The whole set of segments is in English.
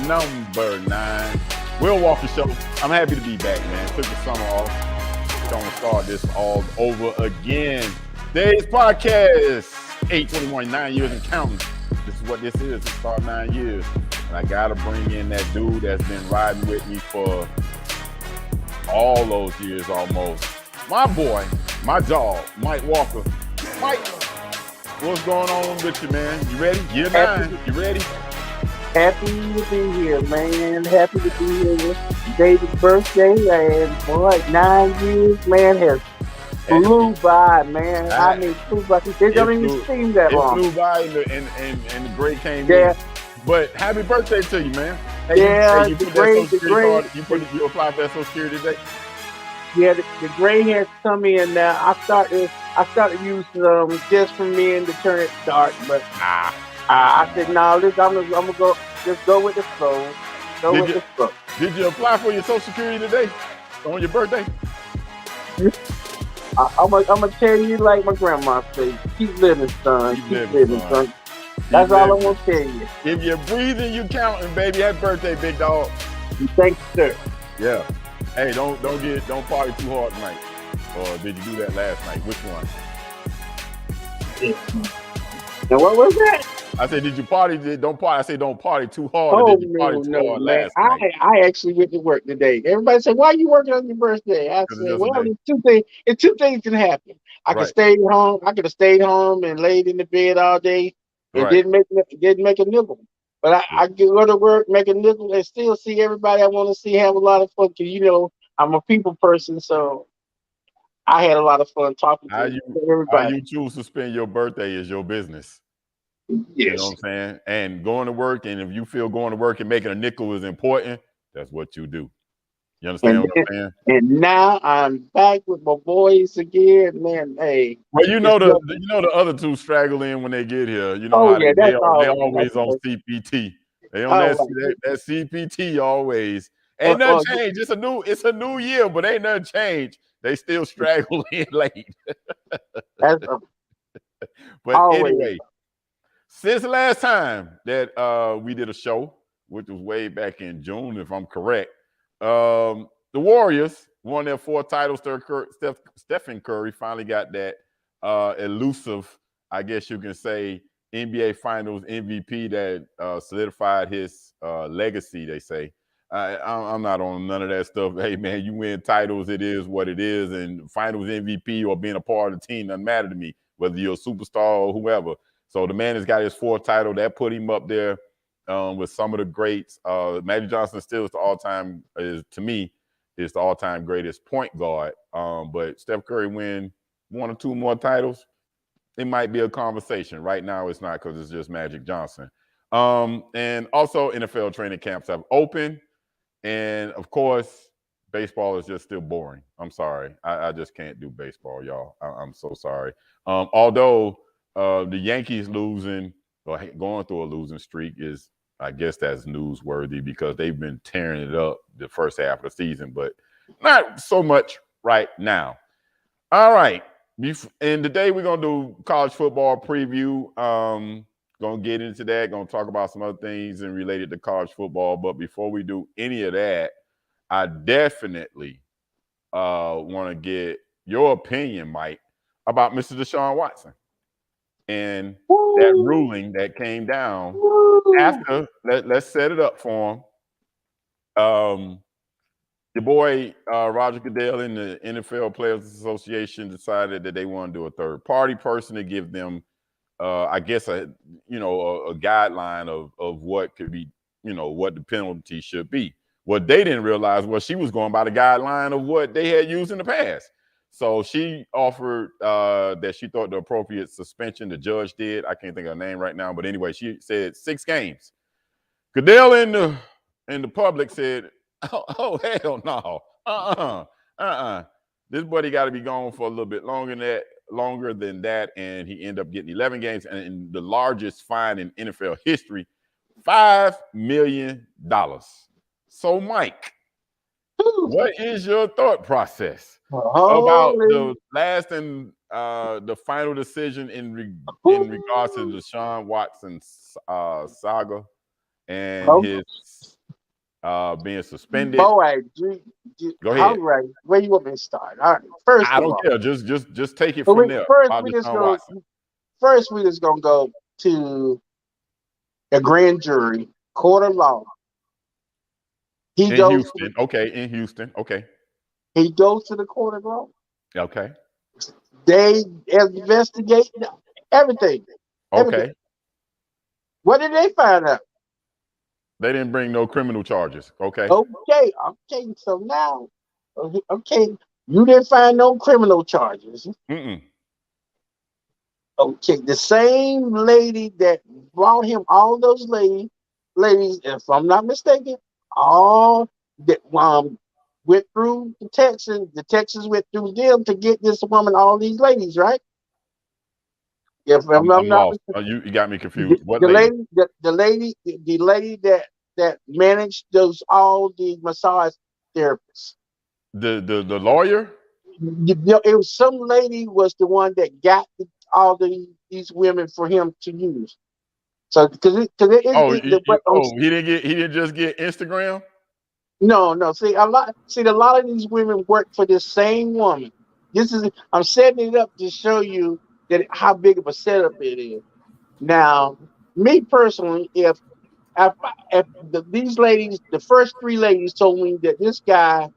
number 9. Will Walker Show. I'm happy to be back, man. Took the summer off. Going to start this all over again. Today's podcast, 821, 9 years and counting. This is what this is. It started 9 years. And I got to bring in that dude that's been riding with me for all those years almost. My boy, my dog, Mike Walker. Mike, what's going on with you, man? You ready? Year 9. You ready? Happy to be here, man. Happy to be here. David's birthday, and boy, 9 years, man, has flew by, man. I mean, flew by. It don't even seem that long. It flew by, and the break came Yeah. in. But happy birthday to you, man. Hey, Yeah, you the put gray- that Social the Security gray- card, you applied for that Social Security today? Yeah, the gray has come in now. I started using just for men to turn it dark, but I said, no, I'm gonna go, just go with the flow. Go Did with you- the flow. Did you apply for your Social Security today on your birthday? I'm gonna tell you like my grandma said, keep living, son. Keep Keep living, living, son. son. That's all I living. want to tell you. If you're breathing, you counting, baby. Happy birthday, big dog. Thanks, sir. Yeah. Hey, don't party too hard tonight. Or did you do that last night? Which one? Now what was that? I said, did you party? Don't party. I said, don't party too hard. Or Oh did you party too no, hard man! last night? I actually went to work today. Everybody said, "Why are you working on your birthday?" I 'Cause it's said, just a "Well, day. it's two things. It's two things can happen. I could Right. stay home. I could have stayed home and laid in the bed all day and Right. didn't make a nickel. But I could go to work, make a nickel, and still see everybody I want to see, have a lot of fun. 'Cause, I'm a people person, so I had a lot of fun talking How to you everybody. choose to spend your birthday is your business. You know Yes. what I'm saying? And going to work, and if you feel going to work and making a nickel is important, that's what you do. You understand And what I'm saying? and now I'm back with my boys again, man. Hey, Well, it's nothing. the other two straggle in when they get here. You know Oh how yeah, they that's they all. always on That's, CPT. They on all that right. that CPT always. Uh, Ain't nothing uh, changed. It's a new year, but ain't nothing changed. They still straggle in late. that's But always. anyway, since the last time that we did a show, which was way back in June, if I'm correct, the Warriors won their 4th title. Stephen Curry finally got that elusive, I guess you can say, NBA Finals MVP that solidified his legacy, they say. I'm not on none of that stuff. Hey, man, you win titles, it is what it is. And Finals MVP or being a part of the team doesn't matter to me, whether you're a superstar or whoever. So the man has got his 4th title. That put him up there with some of the greats. Magic Johnson still is to me, is the all-time greatest point guard. But Steph Curry win 1 or 2 more titles, it might be a conversation. Right now, it's not because it's just Magic Johnson. And also, NFL training camps have opened. And, of course, baseball is just still boring. I'm sorry. I just can't do baseball, y'all. I'm so sorry. Although the Yankees losing or going through a losing streak is, I guess that's newsworthy because they've been tearing it up the first half of the season, but not so much right now. All right. And today we're going to do college football preview. Going to get into that. Going to talk about some other things and related to college football. But before we do any of that, I definitely want to get your opinion, Mike, about Mr. Deshaun Watson and that ruling that came down after. Let's set it up for him. The boy Roger Goodell and the NFL Players Association decided that they want to do a third-party person to give them, I guess, a guideline of what could be, what the penalty should be. What they didn't realize was she was going by the guideline of what they had used in the past. So she offered that she thought the appropriate suspension, the judge did. I can't think of her name right now, but anyway, she said 6 games. Goodell and the public said, oh hell no, this buddy got to be gone for a little bit longer than that, and he ended up getting 11 games and the largest fine in NFL history, $5 million. So, Mike, what is your thought process about the last and the final decision in regards to Deshaun Watson saga and his being suspended. Boy, Go all ahead. right. Where you want me to start? All right. First I of don't all, care. Just take it but from there. About we just Deshaun go. Watson. First, we just gonna go to a grand jury, court of law. He In goes to Houston. Okay, in Houston. Okay. he goes to the court of law. Okay. They investigate everything. Everything. Okay. What did they find out? They didn't bring no criminal charges. Okay. Okay. So now, okay, you didn't find no criminal charges. Mm-mm. Okay, the same lady that brought him all those ladies, if I'm not mistaken, all that went through the Texans went through them to get this woman all these ladies, right? If I'm I'm not lost. mistaken, You got me confused. What the lady? the lady that managed those all the massage therapists. The lawyer? It was some lady was the one that got all these women for him to use. So because Oh, he he didn't just get Instagram? no. See a lot of these women work for this same woman. I'm setting it up to show you that how big of a setup it is. Now, me personally, if these ladies, the first three ladies told me that this guy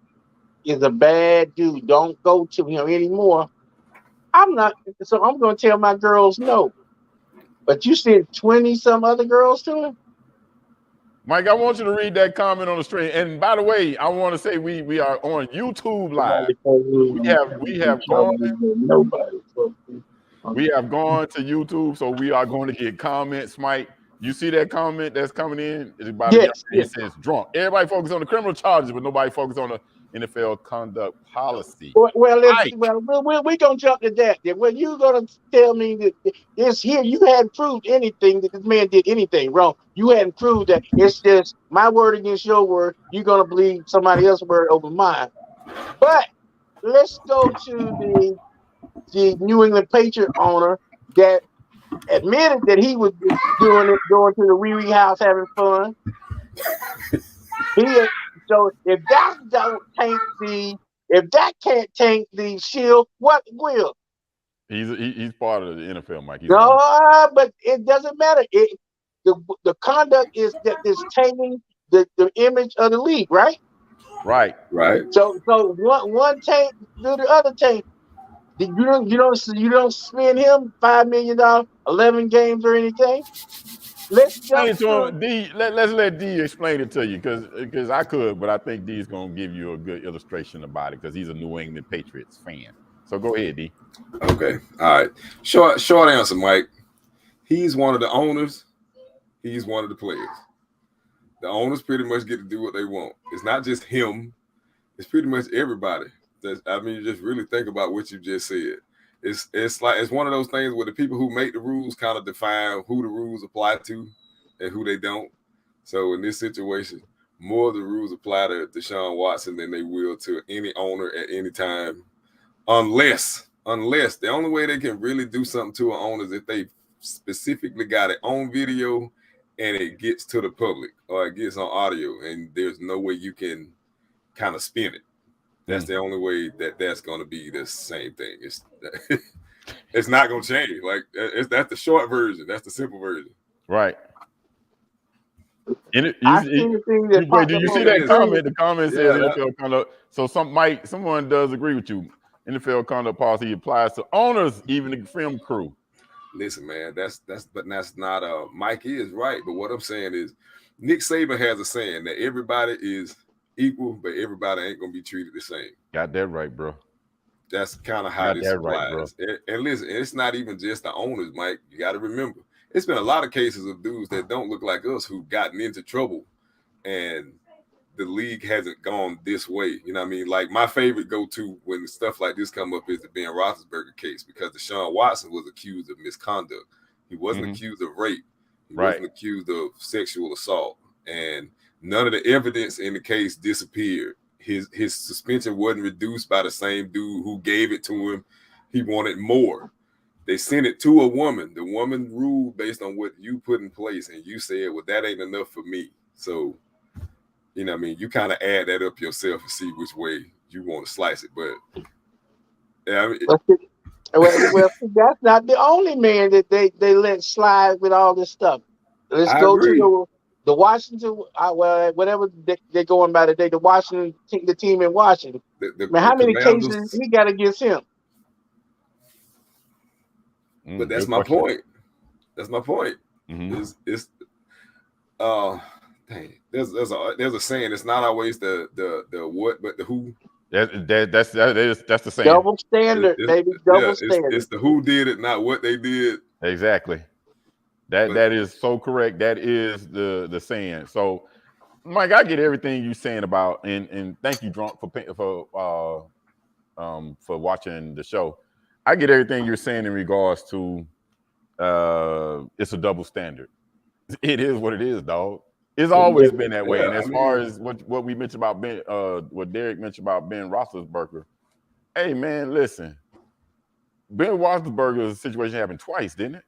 is a bad dude, don't go to him anymore. I'm not, so I'm going to tell my girls no. But you sent 20 some other girls to him? Mike, I want you to read that comment on the stream. And by the way, I want to say we are on YouTube Live. We have gone to YouTube, so we are going to get comments. Mike, you see that comment that's coming in? It's about Yes. It says drunk. Everybody focus on the criminal charges, but nobody focus on the NFL conduct policy. Well, we're gonna jump to that. Well, you're gonna tell me that it's here. You hadn't proved anything that this man did anything wrong. You hadn't proved that. It's just my word against your word. You're gonna believe somebody else's word over mine. But let's go to the New England Patriot owner that admitted that he was going to the Wee Wee house having fun. So if that can't tank the shield, what will? He's part of the NFL, Mike. But it doesn't matter. The conduct is that is tainting the image of the league, right? Right. So one tank do the other tank. You don't spend him $5 million, 11 games or anything. Let's explain it to him. D. Let's let D explain it to you because I could, but I think D is going to give you a good illustration about it because he's a New England Patriots fan. So go ahead, D. Okay. All right. Short answer, Mike. He's one of the owners. He's one of the players. The owners pretty much get to do what they want. It's not just him. It's pretty much everybody. You just really think about what you just said. It's one of those things where the people who make the rules kind of define who the rules apply to and who they don't. So in this situation, more of the rules apply to Deshaun Watson than they will to any owner at any time, unless the only way they can really do something to an owner is if they specifically got it on video and it gets to the public or it gets on audio, and there's no way you can kind of spin it. That's the only way that's going to be the same thing. It's not going to change. Like that's the short version. That's the simple version. Right. Do you see that comment? The comment says NFL conduct. So someone does agree with you. NFL conduct policy applies to owners, even the film crew. Listen, man, that's not Mike is right. But what I'm saying is Nick Saban has a saying that everybody is equal, but everybody ain't gonna be treated the same. Got that right, bro. That's kind of how this applies. Right, and listen, it's not even just the owners, Mike. You got to remember, it's been a lot of cases of dudes that don't look like us who've gotten into trouble, and the league hasn't gone this way. You know what I mean? Like my favorite go-to when stuff like this come up is the Ben Roethlisberger case, because Deshaun Watson was accused of misconduct. He wasn't accused of rape. He wasn't accused of sexual assault, and none of the evidence in the case disappeared. His suspension wasn't reduced by the same dude who gave it to him. He wanted more. They sent it to a woman. The woman ruled based on what you put in place, and you said, well, that ain't enough for me. So, you know what I mean, you kind of add that up yourself and see which way you want to slice it. But yeah, I mean, well, that's not the only man that they let slide with all this stuff. Let's I go agree. to the Washington. Well, whatever they're going by today, the Washington, the team in Washington. Man, how many cases he got against him? But that's my point. That's my point. Mm-hmm. It's dang. There's a saying. It's not always the what, but the who. That's the saying. Double standard, baby. Double standard. It's the who did it, not what they did. Exactly. That is so correct. That is the saying. So, Mike, I get everything you're saying about, and thank you, Drunk, for watching the show. I get everything you're saying in regards to it's a double standard. It is what it is, dog. It's always been that way. And as far as what we mentioned about Ben, what Derek mentioned about Ben Roethlisberger, hey man, listen, Ben Roethlisberger's situation happened twice, didn't it?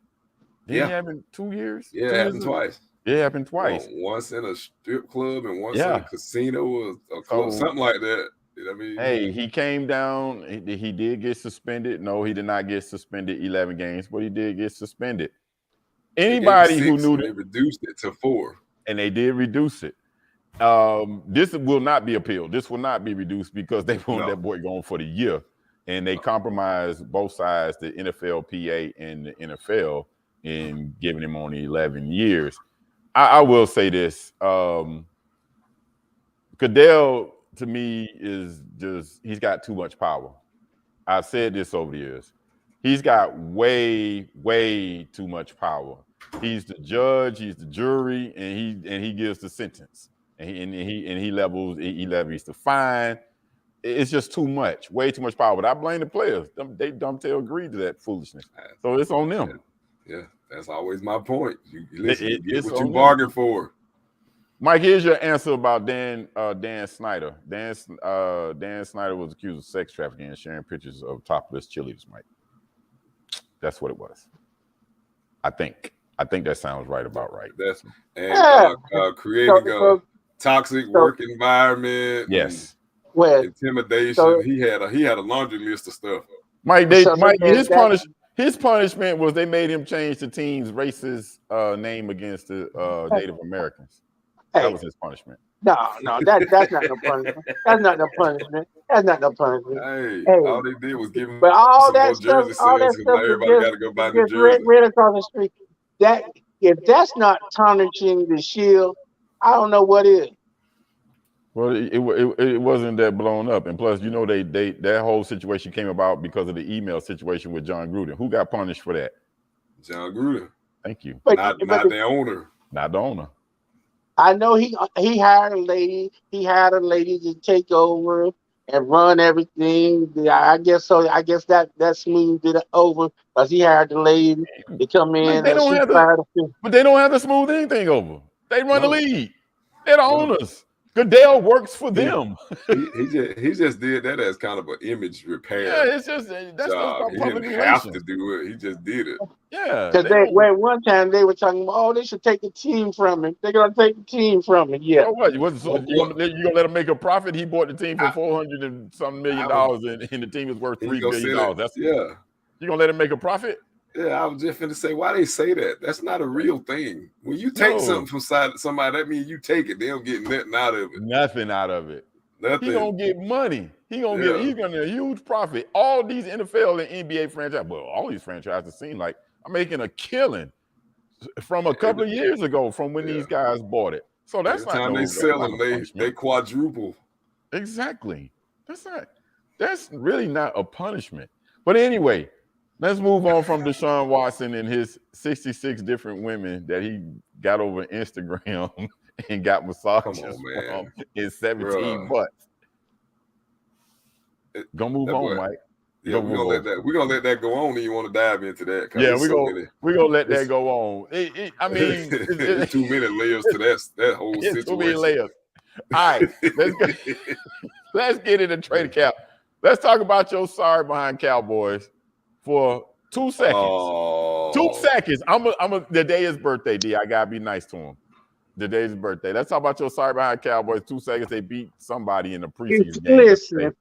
Didn't it happen 2 years? Yeah, it happened twice. Yeah, it happened twice. Once in a strip club and once in a casino or a club, something like that. You know what I mean? Hey, he came down. He did get suspended. No, he did not get suspended 11 games, but he did get suspended. Anybody who knew they reduced it to 4. And they did reduce it. This will not be appealed. This will not be reduced because they want that boy going for the year. And they compromised both sides, the NFLPA and the NFL, in giving him only 11 years. I will say this. Goodell, to me, is just, he's got too much power. I've said this over the years. He's got way, way too much power. He's the judge, he's the jury, and he gives the sentence. And he levies the fine. It's just too much, way too much power. But I blame the players. They dumbtail agreed to that foolishness. So it's on them. Yeah, that's always my point. You listen, you get what you bargain for. Mike, here's your answer about Dan Snyder. Dan Snyder was accused of sex trafficking and sharing pictures of topless cheerleaders, Mike. That's what it was. I think that sounds right about right. That's creating a toxic work environment. Yes. Intimidation. So, he had a laundry list of stuff. Mike, his punishment was they made him change the team's racist name against the Native Americans. That was his punishment. No, that's not no punishment. That's not no punishment. That's not no punishment. Hey, all they did was give him. But all that stuff, everybody got to go buy the jersey. Red across the street. That if that's not tarnishing the shield, I don't know what is. Well, it wasn't that blown up, and plus, you know, that whole situation came about because of the email situation with John Gruden. Who got punished for that? John Gruden. Thank you. Not the owner. Not the owner. I know he hired a lady. He hired a lady to take over and run everything. I guess so. I guess that smoothed it over because he hired the lady to come in. But they don't have to smooth anything over. They run the league. They're the owners. Goodell works for them. He just did that as kind of an image repair. Yeah, it's just that's job. He didn't have to do it. He just did it. Yeah, because one time they were talking about, they should take the team from him. They're gonna take the team from him. Yeah. So what? You gonna let him make a profit? He bought the team for $400 and some million, and the team is worth $3 billion. You gonna let him make a profit? Yeah, I was just finna say, why they say that? That's not a real thing. When you take something from somebody, that means you take it. They don't get nothing out of it. Nothing out of it. Nothing. He gonna get money. He's gonna get a huge profit. All these NFL and NBA franchises, well, all these franchises seem like I'm making a killing from a couple of years ago from when these guys bought it. So that's not time they sell them, they quadruple. Exactly. That's really not a punishment. But anyway. Let's move on from Deshaun Watson and his 66 different women that he got over Instagram and got massages from in 17 butts. Gonna move on, Mike. Yeah, we're gonna let that go on. And you want to dive into that? Yeah, we're gonna let that go on. I mean, too many layers to that whole situation. Too many layers. All right, let's get into trade cap. Let's talk about your sorry behind Cowboys. For 2 seconds. 2 seconds. The day is birthday, D. I gotta be nice to him. Today's his birthday. Let's talk about your sorry behind Cowboys. 2 seconds. They beat somebody in the preseason game. Listen,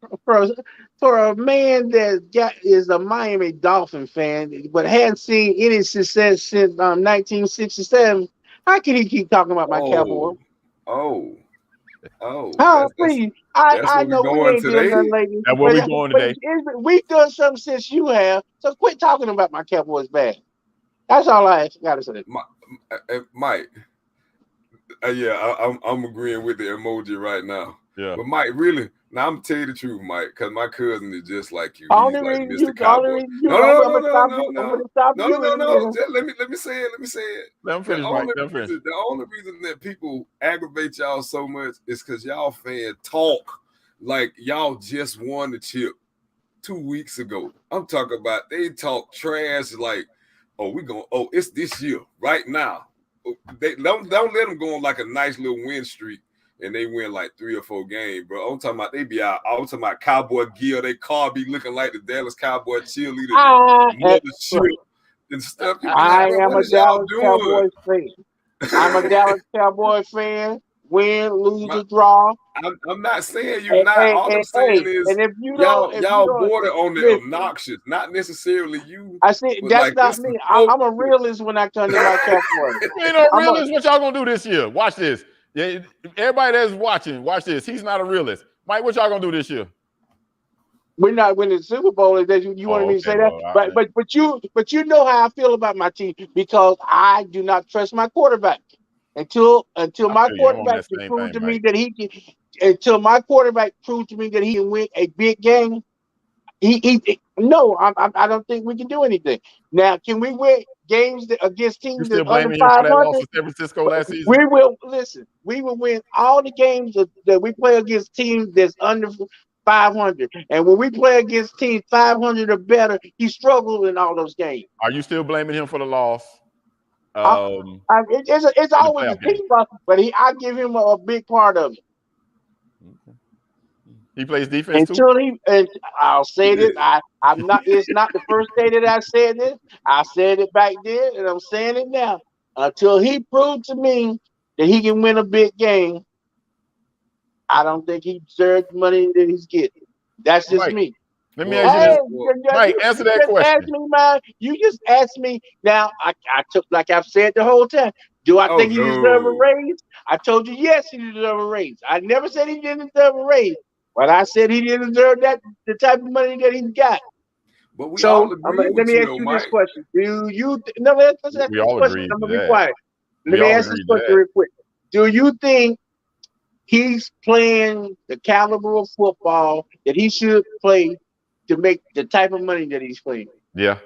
for a man that is a Miami Dolphin fan, but hadn't seen any success since 1967, how can he keep talking about my Cowboys? Oh, Please. I know we ain't doing nothing lately. That's where we going today. We've done something since you have, so quit talking about my Cowboys bad. That's all I got to say. Mike. I'm agreeing with the emoji right now. Yeah. But Mike, really, now I'm gonna tell you the truth, Mike, because my cousin is just like you. Let me say it. Let him finish, Mike. The only reason that people aggravate y'all so much is because y'all fans talk like y'all just won the chip 2 weeks ago. I'm talking about they talk trash like, it's this year right now. They don't let them go on like a nice little win streak and they win like 3 or 4 games, bro. I'm talking about they be out. I'm talking about cowboy gear. They car be looking like the Dallas Cowboy cheerleader, and stuff. I am a Dallas Cowboys fan. I'm a Dallas Cowboys fan. Win, lose, or draw. I'm not saying you're not. All I'm saying is, and if you y'all border on the obnoxious, not necessarily you. I see that's not me. I'm a realist when I come to my Cowboys. You ain't no realist. What y'all gonna do this year? Watch this. Yeah, everybody that's watching, watch this. He's not a realist. Mike, what y'all gonna do this year? We're not winning the Super Bowl. You wanted me to say that, but you know how I feel about my team because I do not trust my quarterback. Until my quarterback can prove to me that he can, until my quarterback proves to me that he can win a big game, I don't think we can do anything. Now, can we win games against teams that under 500? San Francisco last season? We will listen. We will win all the games that we play against teams that's under 500. And when we play against teams 500 or better, he struggled in all those games. Are you still blaming him for the loss? It's always a team loss, but I give him a big part of it. Okay. He plays defense until I'll say this. I'm not. It's not the first day that I said this. I said it back then, and I'm saying it now. Until he proved to me that he can win a big game, I don't think he deserves the money that he's getting. That's just me. Let me ask you this. Mike, answer that question. You just asked me. Now, I took, like I've said the whole time, do I think he deserves a raise? I told you, yes, he deserves a raise. I never said he didn't deserve a raise, but I said he didn't deserve the type of money that he's got. But we so all agree let me ask you this question. Let's ask this question. I'm going to be quiet. Let me ask this question real quick. Do you think he's playing the caliber of football that he should play to make the type of money that he's playing? Yeah.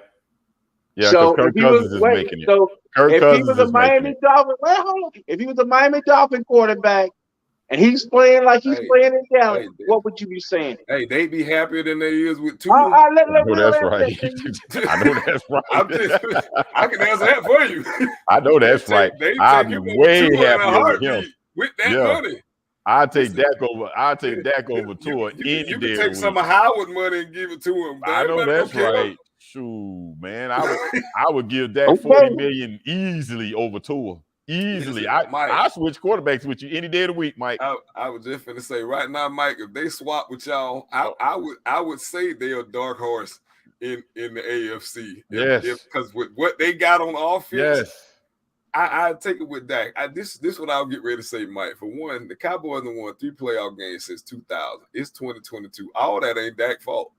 Yeah, because Kirk Cousins is making it. So if he was a Miami Dolphin, if he was a Miami Dolphin quarterback and he's playing like he's playing in Dallas, what would you be saying? Hey, they be happier than they is with two. I know that's right. I know that's right. I can answer that for you. I know that's right. I'd be way happier with him. With that money. I'll take Dak over Tua any day. You can take some of Howard money and give it to him. I know that's right. Shoot, man, I would give Dak $40 million easily over Tua. Easily. I switch quarterbacks with you any day of the week, Mike. I was just finna say right now, Mike, if they swap with y'all, I would say they're a dark horse in the AFC. Yes. Because with what they got on offense. Yes. I take it with Dak. This is what I'll get ready to say, Mike. For one, the Cowboys have won 3 playoff games since 2000. It's 2022. All that ain't Dak's fault.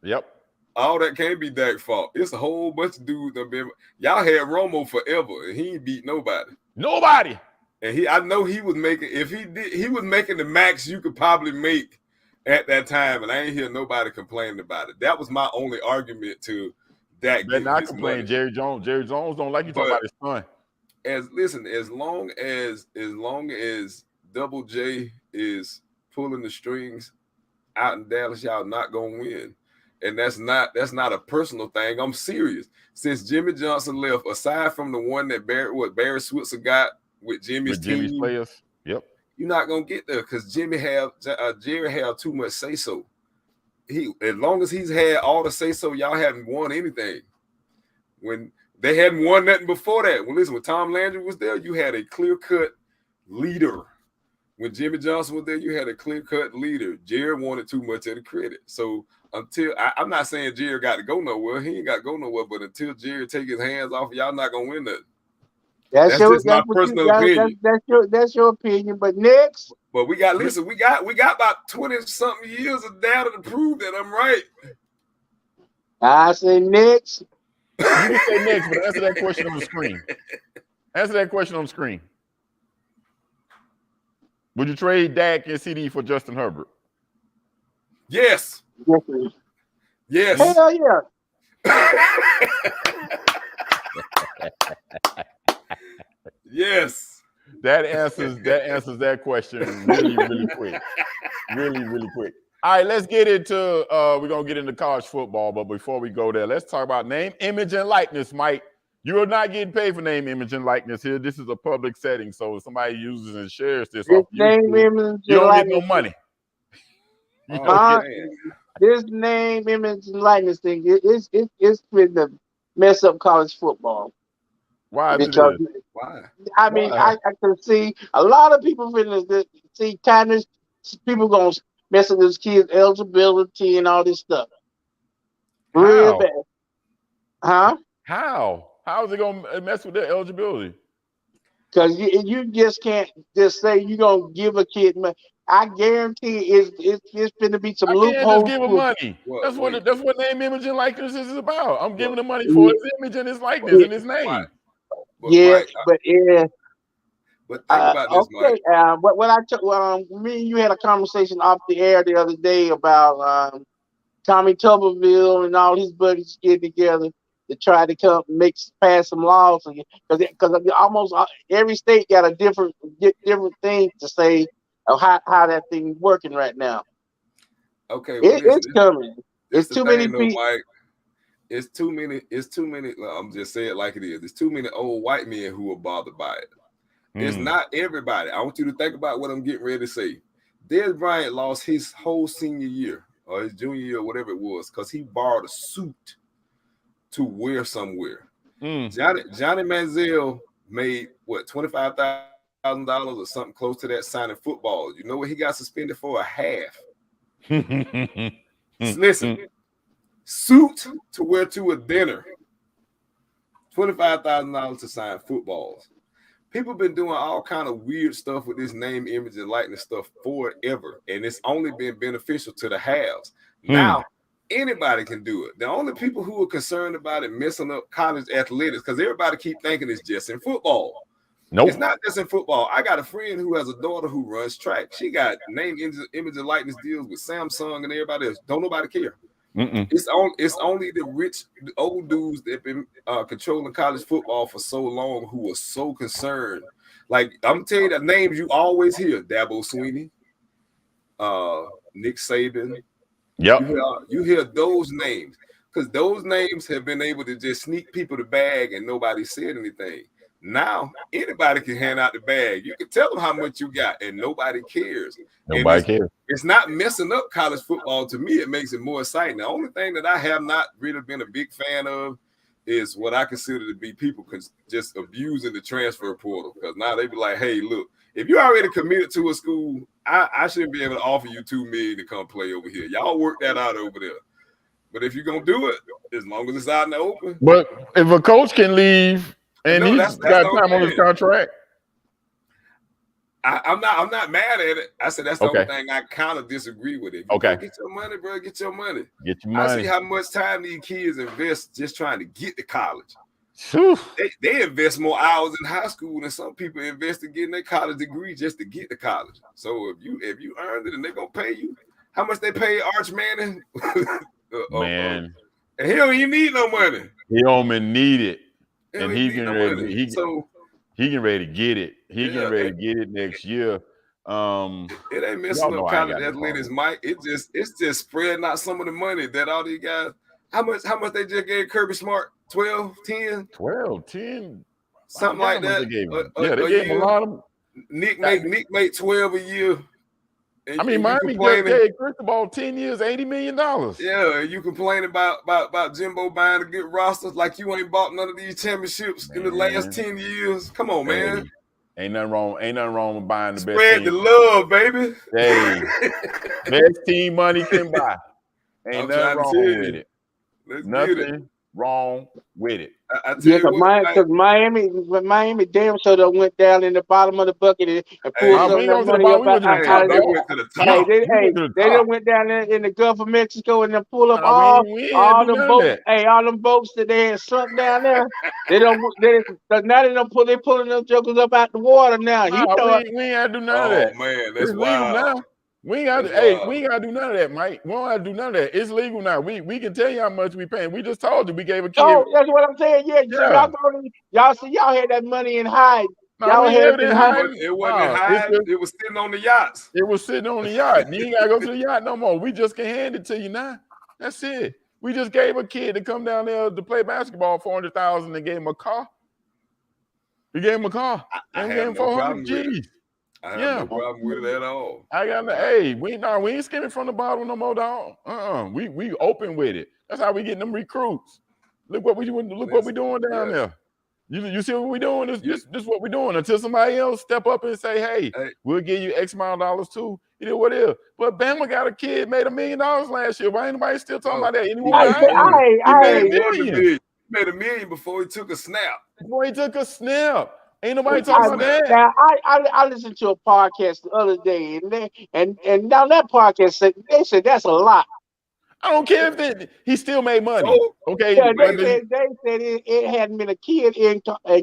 Yep. All that can't be Dak's fault. It's a whole bunch of dudes that been. Y'all had Romo forever, and he ain't beat nobody. Nobody. And I know he was making. If he was making the max you could probably make at that time, and I ain't hear nobody complaining about it. That was my only argument to Dak. They're not complaining. Jerry Jones don't like you talking about his son. As long as Double J is pulling the strings out in Dallas, y'all not gonna win. And that's not a personal thing. I'm serious. Since Jimmy Johnson left, aside from the one that Barry Switzer got with Jimmy's team, players, yep, you're not gonna get there because Jerry have too much say so. As long as he's had all the say so, y'all haven't won anything. When they hadn't won nothing before that. Well, listen, when Tom Landry was there, you had a clear-cut leader. When Jimmy Johnson was there, you had a clear-cut leader. Jerry wanted too much of the credit. So until I'm not saying Jerry got to go nowhere. He ain't got to go nowhere. But until Jerry take his hands off, y'all not gonna win nothing. That's just my personal opinion. That's your opinion. But next, but we got about 20-something years of data to prove that I'm right. I say next. You can say next, but answer that question on the screen. Answer that question on the screen. Would you trade Dak and CD for Justin Herbert? Yes. Yes. Hell yeah. Yes. That answers that question really quick. Really quick. All right, let's get into we're gonna get into college football, but before we go there, let's talk about name, image, and likeness, Mike. You are not getting paid for name, image, and likeness here. This is a public setting, so if somebody uses and shares this off name, YouTube, image, you don't get likeness. no money. This name, image, and likeness thing, it's been to mess up college football. Why? Why? I mean, I can see a lot of people see kindness. People gonna mess up this kids' eligibility and all this stuff. Real bad. Huh? How? How is it gonna mess with their eligibility? Because you just can't just say you're gonna give a kid money. I guarantee it's going to be some loopholes. I can't just give him money. That's what name, image, and likeness is about. I'm giving him money for his image and his likeness and his name. But yeah, Mike, but think about this, okay. Mike. Me and you had a conversation off the air the other day about Tommy Tuberville and all his buddies getting together to try to pass some laws, because almost every state got a different thing to say of how that thing's working right now. Okay, it's coming. It's too many people. Mike, it's too many. I'm just saying it like it is. There's too many old white men who are bothered by it. It's not everybody. I want you to think about what I'm getting ready to say. Dez Bryant lost his whole senior year or his junior year, whatever it was, because he borrowed a suit to wear somewhere. Johnny Manziel made what, $25,000 or something close to that signing football. You know what he got suspended for? A half. Listen, suit to wear to a dinner, $25,000 to sign footballs. People been doing all kind of weird stuff with this name, image, and likeness stuff forever, and it's only been beneficial to the haves. Now, anybody can do it. The only people who are concerned about it messing up college athletics, because everybody keep thinking it's just in football. Nope. It's not just in football. I got a friend who has a daughter who runs track. She got name, image, and likeness deals with Samsung and everybody else. Don't nobody care. It's only the rich, the old dudes that have been controlling college football for so long who are so concerned. Like, I'm telling you the names you always hear: Dabo Swinney, Nick Saban. Yep. You hear those names because those names have been able to just sneak people the bag and nobody said anything. Now anybody can hand out the bag. You can tell them how much you got and nobody cares. Nobody cares. It's not messing up college football. To me, it makes it more exciting. The only thing that I have not really been a big fan of is what I consider to be people just abusing the transfer portal, because now they be like, hey, look, if you already committed to a school, I shouldn't be able to offer you $2 million to come play over here. Y'all work that out over there. But if you're gonna do it, as long as it's out in the open. But if a coach can leave and he's got time on his contract, I'm not mad at it. I said that's the only thing I kind of disagree with it. Get your money, bro. Get your money. Get your money. I see how much time these kids invest just trying to get to college. Whew. They invest more hours in high school than some people invest in getting their college degree just to get to college. So if you earned it and they're gonna pay you, how much they pay Arch Manning? Man, and he don't even need no money. He don't even need it, and he getting ready to get it. He getting ready to get it next year. It ain't messing up college athletics, Mike. It's just spreading out some of the money that all these guys. How much they just gave Kirby Smart? 12, 10? 12, 10. Something like that. They gave him. They gave him a lot of. Nick made 12 a year. I mean, Miami just gave Cristobal 10 years, $80 million. Yeah, and you complain about Jimbo buying a good roster like you ain't bought none of these championships in the last 10 years. Come on, man. Ain't nothing wrong with buying the best Spread team. the love, baby. Hey, best team money can buy. Ain't I'm nothing trying to wrong tell with you. it. Let's get it. Nothing wrong with it. I tell Yeah, you what, because Miami damn sure done went down in the bottom of the bucket and pulled We some of ain't that going to the money bottom. up We went to the out top, of they there. dog. went to the Hey, top. they done went down there in the Gulf of Mexico and then pull up Nah, we ain't do them none of boats. that. Hey, all them boats that they had sunk down there. Now they pulling them jokers up out the water now. Nah, we ain't got to do none of Oh that. man, that's It's legal wild. now. We ain't got to. That's Hey, wild. we ain't got to do none of that, Mike. We don't have to do none of that. It's legal now. We can tell you how much we paying. We just told you we gave a kid. Oh, that's what I'm saying. Yeah, Yeah. y'all had that money in hide. No, Y'all we had ain't it in in hide. hiding. It wasn't in Nah, high. It was sitting on the yachts. it was sitting on the yacht. You ain't gotta go to the yacht no more. We just can hand it to you now. That's it. We just gave a kid to come down there to play basketball $400,000 and gave him a car. We gave him a car. I And we gave have him no 400 problem with it. G's. I have Yeah. no problem with it at all. I got hey, we ain't skimming from the bottom no more, dog. We open with it. That's how we getting them recruits. Look what we doing down there. You see what we doing? This what we doing until somebody else step up and say, hey, we'll give you X amount of dollars too. You know what it is. But Bama got a kid made $1 million last year. Why ain't nobody still talking about that? He He made $1 million before he took a snap. Before he took a snap. Ain't nobody talking about that. Now I listened to a podcast the other day, and now that podcast said that's a lot. I don't care if he still made money. Okay. Yeah, they said it hadn't been a kid in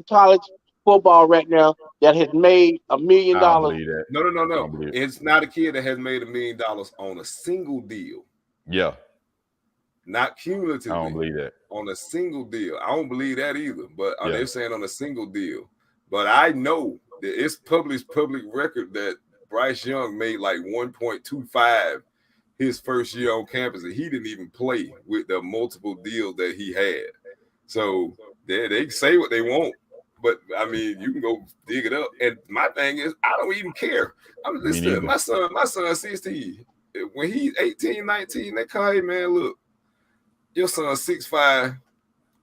college football right now that has made $1 million. I don't believe that. No. It's not a kid that has made $1 million on a single deal. Yeah. Not cumulatively. I don't believe that. On a single deal. I don't believe that either. But they're saying on a single deal. But I know that it's public record that Bryce Young made like 1.25 his first year on campus, and he didn't even play with the multiple deals that he had. So they say what they want, but I mean, you can go dig it up. And my thing is, I don't even care. I'm listening. My son 16. When he's 18, 19, they call, hey man, look, your son's 6'5",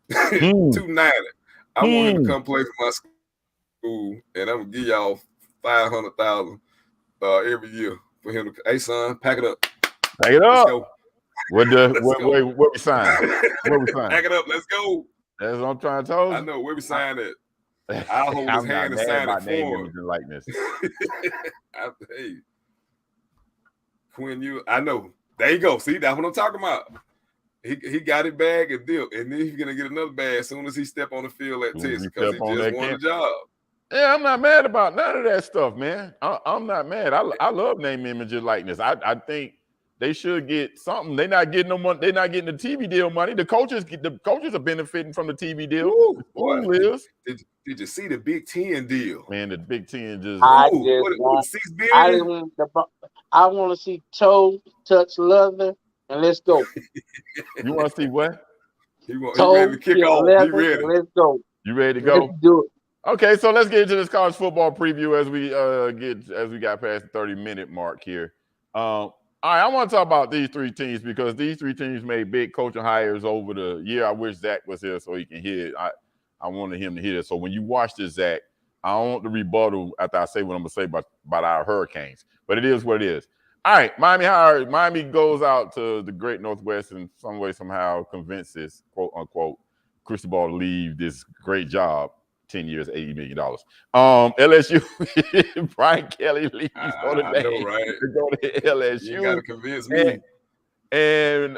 290. I want him to come play for my school, and I'm gonna give y'all $500,000 every year for him to. Hey son, pack it up. Pack it up. What we sign? What we sign? Pack it up. Let's go. That's what I'm trying to tell you. I know where we signed it. I'll hold his hand and sign it for him. Like this. Hey, Quinn, I know. There you go. See, that's what I'm talking about. He got it bag and deal, and then he's gonna get another bag as soon as he step on the field at Texas because he just won a job. Yeah, I'm not mad about none of that stuff, man. I'm not mad. I love name, image, and likeness. I think they should get something. They're not getting no money. They're not getting the TV deal money. The coaches are benefiting from the TV deal. Ooh, boy, did you see the Big Ten deal? Man, the Big Ten just. I want to see toe touch leather, and let's go. You want to see what? He ready to kick off. He ready. Let's go. You ready to go? Let's do it. Okay, so let's get into this college football preview as we got past the 30-minute mark here. All right, I want to talk about these three teams because these three teams made big coaching hires over the year. I wish Zach was here so he can hear it. I wanted him to hear it. So when you watch this, Zach, I don't want the rebuttal after I say what I'm going to say about our Hurricanes. But it is what it is. All right, Miami goes out to the Great Northwest and some way, somehow convinces, quote, unquote, Cristobal to leave this great job. 10 years, $80 million. LSU, Brian Kelly leaves on the day to go to LSU. You got to convince me. And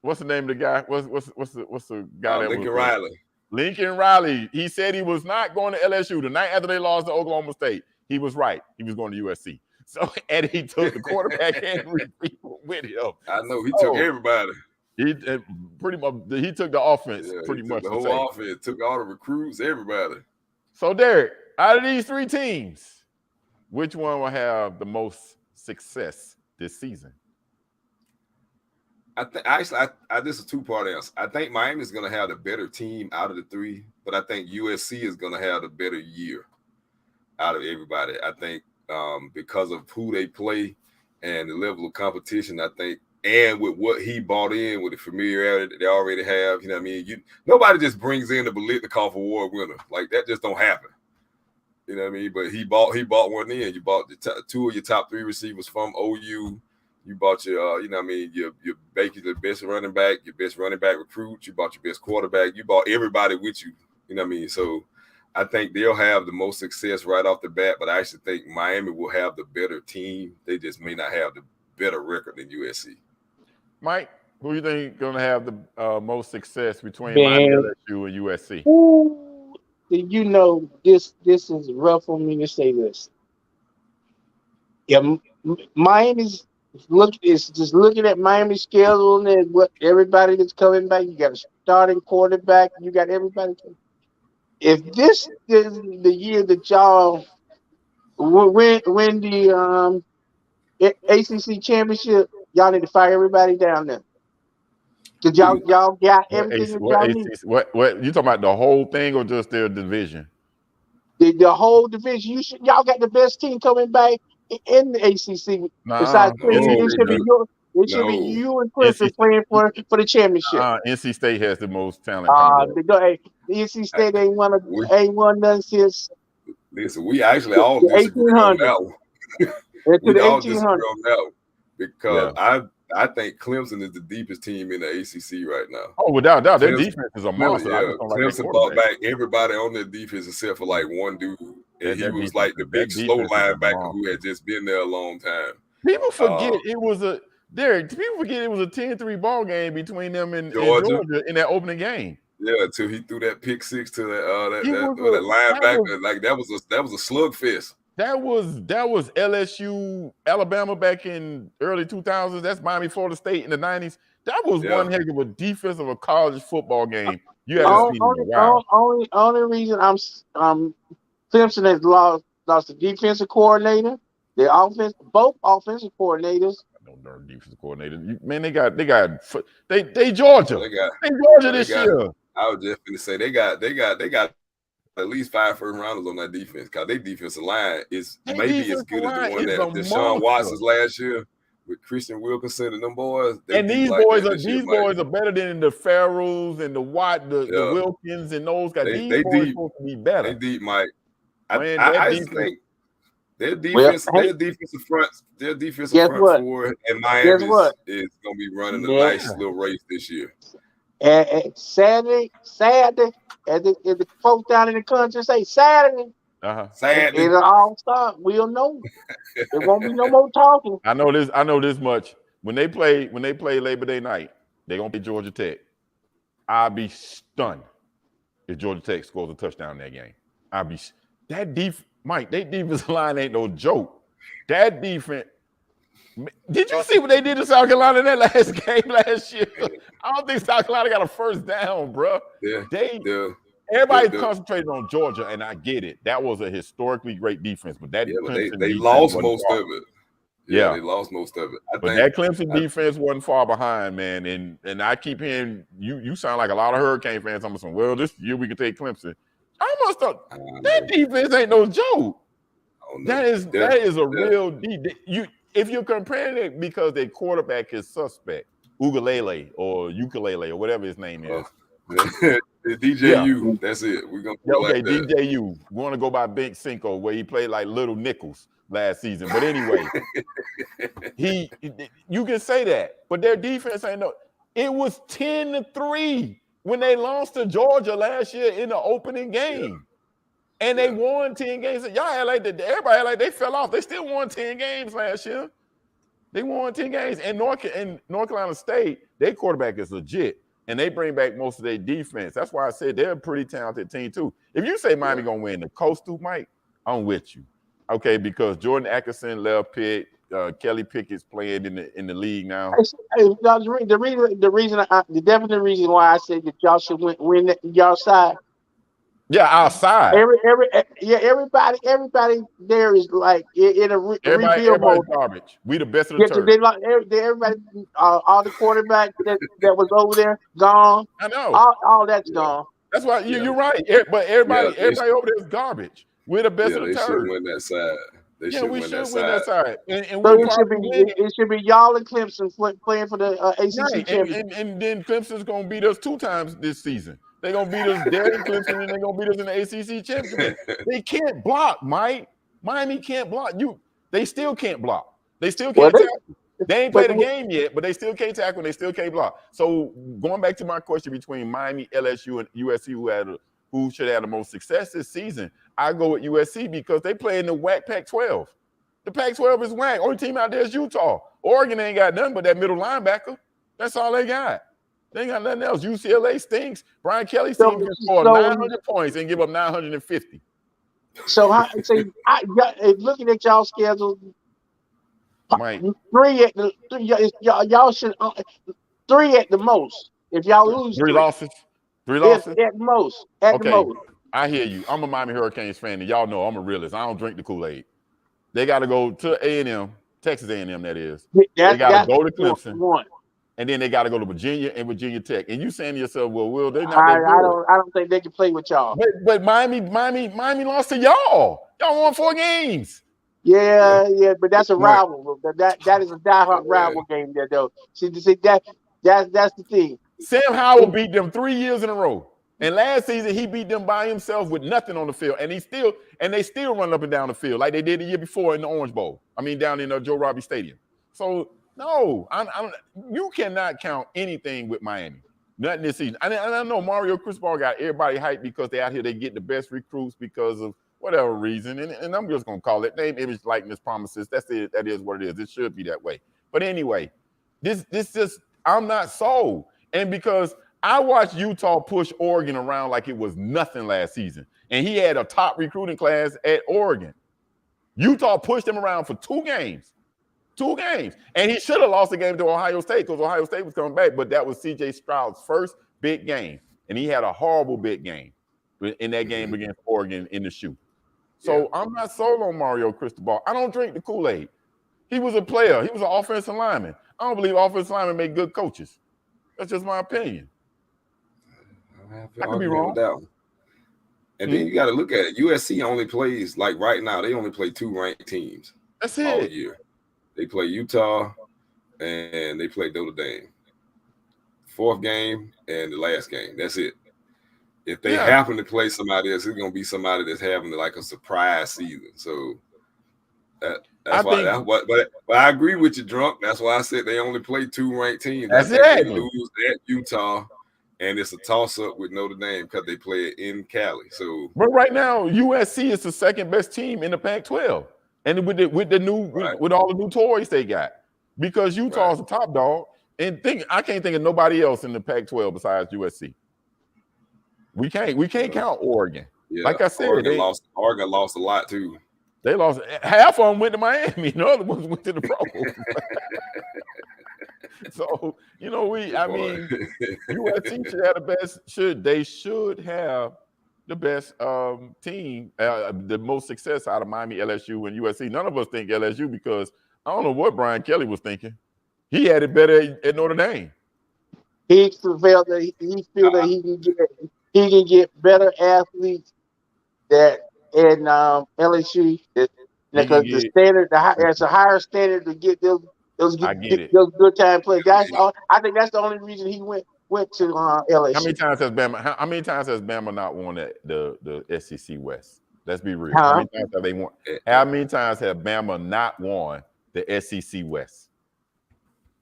what's the name of the guy? What's the guy that Lincoln Riley. Lincoln Riley. He said he was not going to LSU the night after they lost to Oklahoma State. He was right. He was going to USC. So and he took the quarterback and receiver with him. I know he took everybody. He pretty much he took the offense pretty much. The whole offense took all the recruits, everybody. So Derek, out of these three teams, which one will have the most success this season? I think this is a two-part answer. I think Miami is going to have the better team out of the three, but I think USC is going to have the better year out of everybody. I think because of who they play and the level of competition, I think. And with what he bought in, with the familiarity that they already have, you know what I mean? Nobody just brings in the Biletnikoff Award winner. Like, that just don't happen. You know what I mean? But he bought one in. You bought two of your top 3 receivers from OU. You bought your, you know what I mean, your Baker, the best running back, your best running back recruit. You bought your best quarterback. You bought everybody with you. You know what I mean? So I think they'll have the most success right off the bat, but I actually think Miami will have the better team. They just may not have the better record than USC. Mike, who do you think going to have the most success between Man. Miami, LSU, and USC? Ooh, you know, this is rough for me to say this. Yeah, Miami's just looking at Miami's schedule and what everybody that's coming back. You got a starting quarterback. You got everybody. If this is the year that y'all win the ACC championship, y'all need to fire everybody down there. Cause y'all got everything that y'all need. What you talking about, the whole thing or just their division? The whole division. Y'all got the best team coming back in the ACC. Besides Clemson, it should be you and Clemson playing for the championship. NC State has the most talent. The NC State ain't won nothing since. Listen, we actually all disagree on that one. We all disagree on that one because I think Clemson is the deepest team in the ACC right now. Oh, without doubt, their defense is a monster. Clemson brought back everybody on their defense except for like one dude, and he was like the big slow linebacker who had just been there a long time. People forget it was a 10-3 ball game between them and Georgia in that opening game. Yeah, until he threw that pick 6 to that linebacker. That was a slugfest. That was LSU, Alabama back in early 2000s. That's Miami, Florida State in the 90s. That was one heck of a defense of a college football game. You haven't seen it. Only reason Clemson has lost the defensive coordinator, both offensive coordinators. No darn defensive coordinator. They Georgia. They Georgia this year. I was just going to say they got at least 5 first rounders on that defense because their defensive line is maybe as good as the one that Deshaun Watson's last year with Christian Wilkinson and them boys. And these boys are better than the Farrells and the Watt, the Wilkins and those guys. These boys are supposed to be better. They deep, Mike. I just think their defensive front four and Miami is going to be running a nice little race this year. And Saturday, as the folks down in the country say, Saturday. Saturday. It'll all start. We'll know. There won't be no more talking. I know this much. When they play Labor Day night, they're gonna play Georgia Tech. I'll be stunned if Georgia Tech scores a touchdown in that game. Mike, that defensive line ain't no joke. That defense. Did you see what they did to South Carolina in that last game last year? I don't think South Carolina got a first down, bro. Everybody concentrated on Georgia, and I get it. That was a historically great defense, but that they lost most of it. They lost most of it. But that Clemson defense wasn't far behind, man. And I keep hearing you sound like a lot of Hurricane fans. I'm saying, well, this year we can take Clemson. I must have that defense ain't no joke. That is a real deep. If you're comparing it because their quarterback is suspect, Ukulele or whatever his name is. DJU, that's it. We're gonna like that. DJU. We want to go by Big Cinco, where he played like Little Nichols last season. But anyway, you can say that, but their defense ain't no. It was 10-3 when they lost to Georgia last year in the opening game. And they won 10 games. Y'all act like everybody act like they fell off. They still won 10 games last year. They won 10 games. And North Carolina State, their quarterback is legit. And they bring back most of their defense. That's why I said they're a pretty talented team, too. If you say Miami going to win the Coastal, Mike, I'm with you. Okay, because Jordan Atkinson, left pick, Kelly Pickett's playing in the league now. The definite reason why I said that y'all should win y'all side. Yeah, outside. Everybody there is like in a rebuild mode. Garbage. We the best of the turf. Everybody, all the quarterbacks that was over there gone. I know. All that's gone. That's why you're right. But everybody over there is garbage. We're the best of the turf. They should win that side. We should win that side. And it should be y'all and Clemson playing for the ACC championship. And then Clemson's gonna beat us 2 times this season. They're gonna beat us there in Clemson, and they're gonna beat us in the ACC championship. They can't block, Mike. Miami can't block. They still can't block. They still can't tackle. They ain't played a game yet, but they still can't tackle. And they still can't block. So going back to my question between Miami, LSU, and USC, who should have the most success this season, I go with USC because they play in the WAC Pac-12. The Pac-12 is whack. Only team out there is Utah. Oregon ain't got nothing but that middle linebacker. That's all they got. They ain't got nothing else. UCLA stinks. Brian Kelly's team can score 900 points and give up 950. So, looking at y'all schedule, Mike, y'all should 3 at the most. If y'all lose 3 losses, 3 losses at most. At the most. I hear you. I'm a Miami Hurricanes fan, and y'all know I'm a realist. I don't drink the Kool-Aid. They got to go to A&M, Texas A&M, that is. They got to go to Clemson, and then they got to go to Virginia and Virginia Tech. And you saying to yourself, well, Will, they're not that good. I don't think they can play with y'all. But Miami lost to y'all. Y'all won 4 games. Yeah, but that's a rival. That is a diehard rival game there, though. See that's the thing. Sam Howell beat them 3 years in a row. And last season, he beat them by himself with nothing on the field. And they still run up and down the field like they did the year before in the Orange Bowl. I mean, down in Joe Robbie Stadium. So, no, you cannot count anything with Miami. Nothing this season. I know Mario Cristobal got everybody hyped because they out here, they get the best recruits because of whatever reason. And I'm just going to call it name, image, likeness, promises. That's it. That is what it is. It should be that way. But anyway, this just, I'm not sold. And because I watched Utah push Oregon around like it was nothing last season. And he had a top recruiting class at Oregon. Utah pushed him around for 2 games. 2 games. And he should have lost the game to Ohio State because Ohio State was coming back. But that was C.J. Stroud's first big game. And he had a horrible big game in that game against Oregon in the shoe. So I'm not sold on Mario Cristobal. I don't drink the Kool-Aid. He was a player. He was an offensive lineman. I don't believe offensive linemen make good coaches. That's just my opinion. I could be wrong with that one. And then you got to look at it. USC only plays, like right now, they only play 2 ranked teams. That's it. All year. They play Utah and they play Notre Dame. 4th game and the last game. That's it. If they happen to play somebody else, it's going to be somebody that's having like a surprise season. So that's why. But I agree with you, Drunk. That's why I said they only play 2 ranked teams. That's it. They lose at Utah. And it's a toss-up with Notre Dame because they play it in Cali. So, but right now, USC is the 2nd best team in the Pac-12, and with all the new toys they got, because Utah is the top dog. And I can't think of nobody else in the Pac-12 besides USC. We can't count Oregon. Yeah, like I said, Oregon lost a lot too. They lost. Half of them went to Miami. The other ones went to the Pro Bowl. So, USC should have the best. They should have the best team, the most success out of Miami, LSU, and USC. None of us think LSU because I don't know what Brian Kelly was thinking. He had it better at Notre Dame. He felt that he can get better athletes that in LSU because the standard, there's a higher standard to get those good time players. I think that's the only reason he went to LSU. How many times has Bama not won the SEC West? Let's be real. Huh? How many times have they won? How many times have Bama not won the SEC West?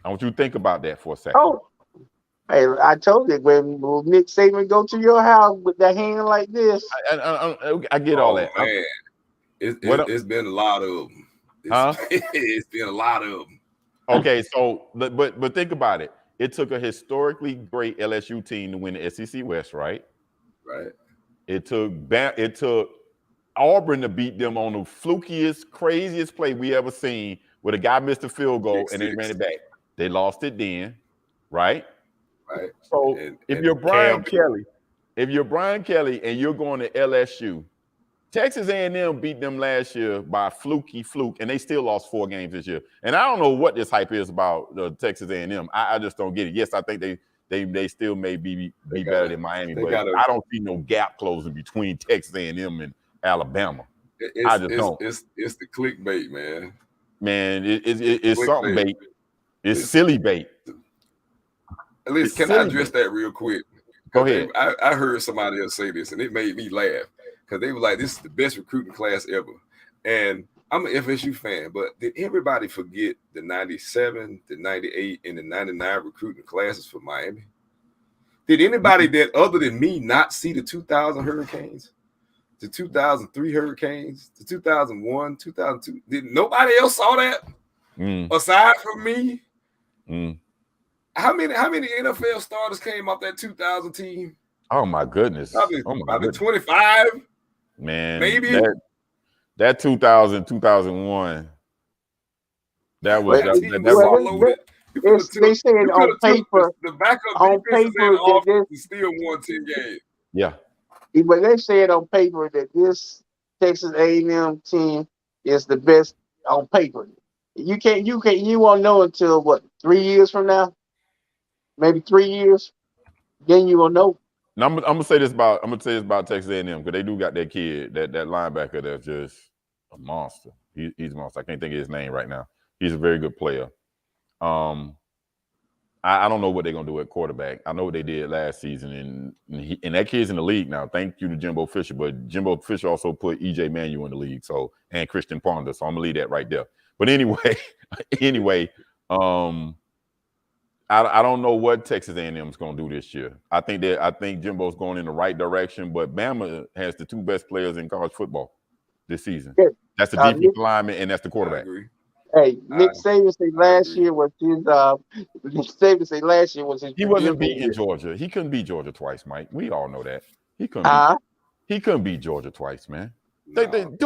I want you to think about that for a second. Oh, hey, I told you when Nick Saban go to your house with that hand like this. I get all that. Man. It's been a lot of them. It's been a lot of them. Okay, so but think about it. It took a historically great LSU team to win the SEC West, right? Right. It took Auburn to beat them on the flukiest, craziest play we ever seen, where the guy missed a field goal and they ran it back. They lost it then, right? Right. So if you're Brian Kelly and you're going to LSU, Texas A&M beat them last year by fluke, and they still lost 4 games this year. And I don't know what this hype is about Texas A&M. I just don't get it. Yes, I think they still may be better than Miami, but I don't see no gap closing between Texas A&M and Alabama. I just don't. It's the clickbait, man. Man, it's something bait. It's silly bait. At least, can I address that real quick? Go ahead. I heard somebody else say this, and it made me laugh because they were like, "This is the best recruiting class ever." And I'm an FSU fan, but did everybody forget the 97, the 98, and the 99 recruiting classes for Miami? Did anybody that other than me not see the 2000 Hurricanes, the 2003 Hurricanes, the 2001, 2002? Did nobody else saw that aside from me? How many NFL starters came off that 2000 team? Oh my goodness! Probably 25. Man, maybe that 2000, 2001. That was they said on paper. The backup on paper that still won 10 games. Yeah, but they said on paper that this Texas A&M team is the best on paper. You won't know until what, 3 years from now, maybe 3 years. Then you will know. Now, I'm gonna say this about Texas A&M because they do got that kid, that linebacker that's just a monster. He's a monster. I can't think of his name right now. He's a very good player. I don't know what they're gonna do at quarterback. I know what they did last season, and that kid's in the league now. Thank you to Jimbo Fisher, but Jimbo Fisher also put EJ Manuel in the league, and Christian Ponder. So I'm gonna leave that right there. But anyway, I don't know what Texas A&M is going to do this year. I think Jimbo's going in the right direction, but Bama has the two best players in college football this season. Yeah. That's the defensive lineman, and that's the quarterback. Hey, Nick Saban said last year was his. He wasn't beating Georgia. He couldn't beat Georgia twice, Mike. We all know that. He couldn't beat Georgia twice, man. They had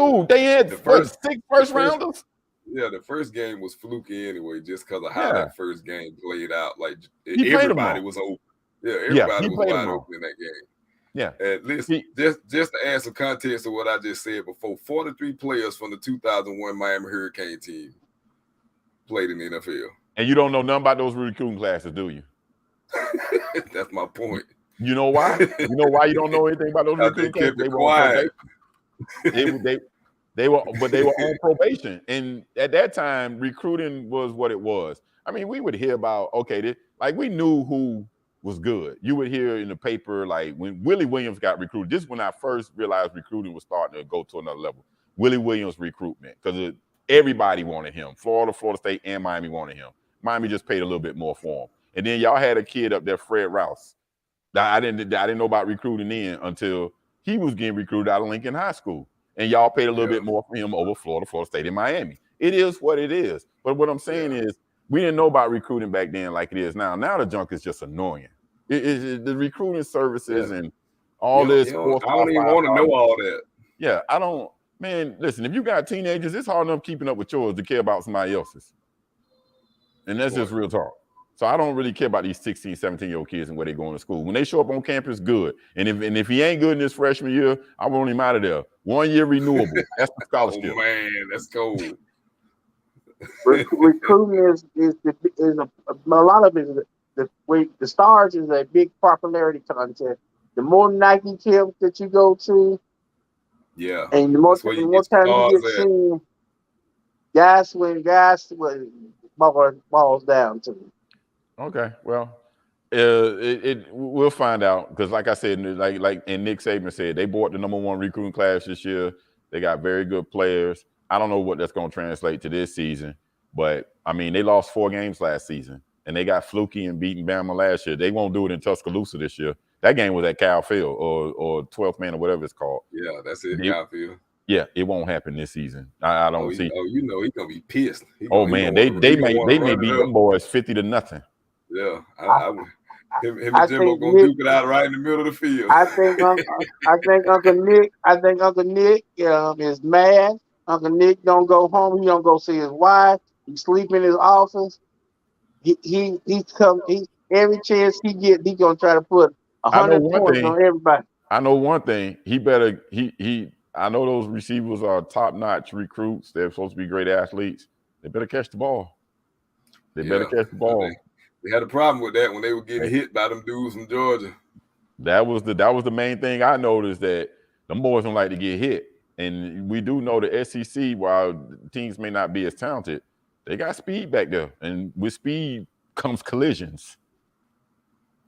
six first rounders. Yeah, the first game was fluky anyway, just because of how that first game played out. Like everybody was open. Yeah, everybody was wide open in that game. Yeah. And listen, just to add some context to what I just said before, 43 players from the 2001 Miami Hurricane team played in the NFL. And you don't know nothing about those recruiting classes, do you? That's my point. You know why? You know why you don't know anything about those recruiting classes? They were quiet. They were on probation, and at that time, recruiting was what it was. I mean, we would hear about we knew who was good. You would hear in the paper when Willie Williams got recruited. This is when I first realized recruiting was starting to go to another level. Willie Williams recruitment, because everybody wanted him. Florida State, and Miami wanted him. Miami just paid a little bit more for him. And then y'all had a kid up there, Fred Rouse. I didn't know about recruiting then until he was getting recruited out of Lincoln High School. And y'all paid a little bit more for him over Florida State, and Miami. It is what it is. But what I'm saying is, we didn't know about recruiting back then like it is now. Now the junk is just annoying. The recruiting services and all this. I don't even want to know all that. Yeah, I don't. Man, listen, if you got teenagers, it's hard enough keeping up with yours to care about somebody else's. And that's just real talk. So I don't really care about these 16, 17-year-old kids and where they're going to school. When they show up on campus, good. And if he ain't good in his freshman year, I want him out of there. 1 year renewable. That's the scholarship. Oh, man, that's cold. Recruiting is a lot of it. The Stars is a big popularity contest. The more Nike camps that you go to, and the more time you get seen, guys balls down to me. Okay, well, we'll find out because, like I said, and Nick Saban said, they bought the #1 recruiting class this year. They got very good players. I don't know what that's going to translate to this season, but I mean, they lost 4 games last season, and they got fluky and beaten Bama last year. They won't do it in Tuscaloosa this year. That game was at Cal Field or 12th Man or whatever it's called. Yeah, that's it. Cal Field. Yeah, it won't happen this season. I don't see. He's gonna be pissed. They may beat them boys 50-0. Yeah, him and Jimbo gonna duke it out right in the middle of the field. I think Uncle Nick is mad. Uncle Nick don't go home. He don't go see his wife. He sleep in his office. Every chance he get, he gonna try to put 100 points on everybody. I know one thing. I know those receivers are top-notch recruits. They're supposed to be great athletes. They better catch the ball. They had a problem with that when they were getting hit by them dudes from Georgia. That was the main thing I noticed, that them boys don't like to get hit. And we do know the SEC, while teams may not be as talented, they got speed back there. And with speed comes collisions.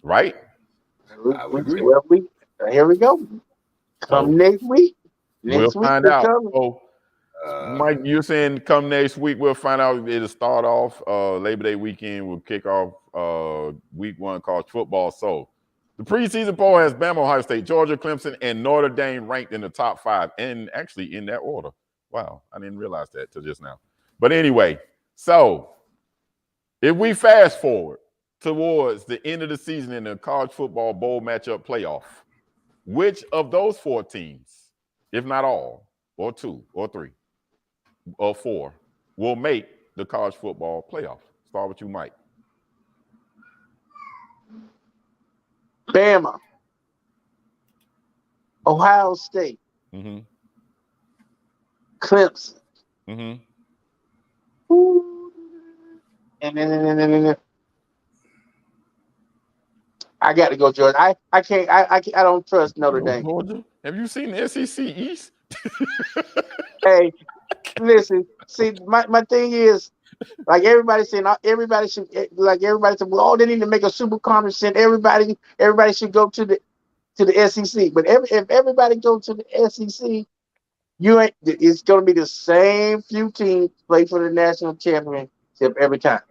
Right? I would agree. Well, here we go. Come next week. We'll find they're out. coming. So, Mike, you're saying come next week we'll find out. It'll start off Labor Day weekend. We'll kick off week 1 college football. So the preseason poll has Bama, Ohio State, Georgia, Clemson, and Notre Dame ranked in the top 5, and actually in that order. Wow, I didn't realize that till just now. But anyway, so if we fast forward towards the end of the season in the college football bowl matchup playoff, which of those 4 teams, if not all, or 2, or 3, or 4, will make the college football playoff? Start with you, Mike. Bama, Ohio State, Mm-hmm. Clemson, Mm-hmm. and I got to go Georgia. I can't. I don't trust Notre Dame. Georgia? Have you seen the SEC East? Hey, listen. See, my thing is, like everybody saying, everybody should, like everybody said, well, oh, they need to make a super conference, and everybody should go to the SEC. But if everybody go to the SEC, it's going to be the same few teams play for the national championship every time.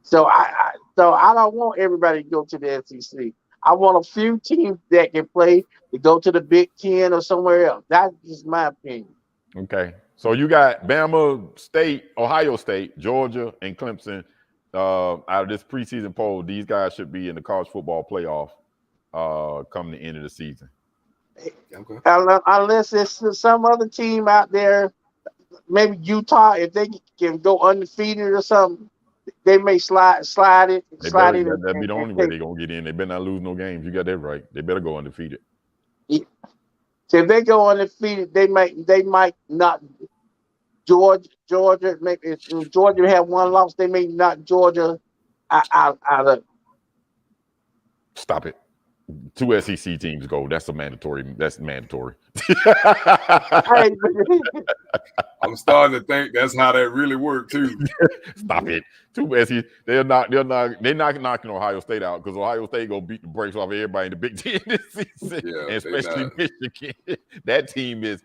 So I don't want everybody to go to the SEC. I want a few teams that can play to go to the Big Ten or somewhere else. That's just my opinion. Okay. So you got Bama State, Ohio State, Georgia, and Clemson out of this preseason poll. These guys should be in the college football playoff come the end of the season. Okay. Unless there's some other team out there, maybe Utah, if they can go undefeated or something, they may slide in. That'd be the only way they're going to get in. They better not lose no games. You got that right. They better go undefeated. Yeah. So if they go undefeated, they might not. Georgia, maybe if Georgia have one loss, they may knock Georgia out of. Stop it. 2 SEC teams go. That's mandatory. I'm starting to think that's how that really worked too. Stop it. 2 SEC. They're not knocking Ohio State out because Ohio State gonna beat the brakes off of everybody in the Big Ten this season, Yeah, and especially Michigan. That team is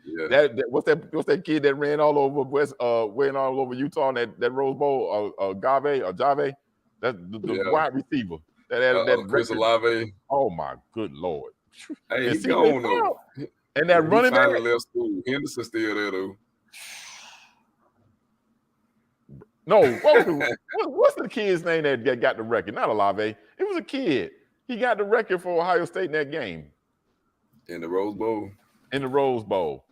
what's that kid that ran all over Utah in that Rose Bowl? Jave. That's the wide receiver. That Chris Olave. Oh my good Lord! Hey, he's gone though. And that running back left school. Henderson's still there though. No, what's the kid's name that got the record? Not Olave. It was a kid. He got the record for Ohio State in that game. In the Rose Bowl. In the Rose Bowl.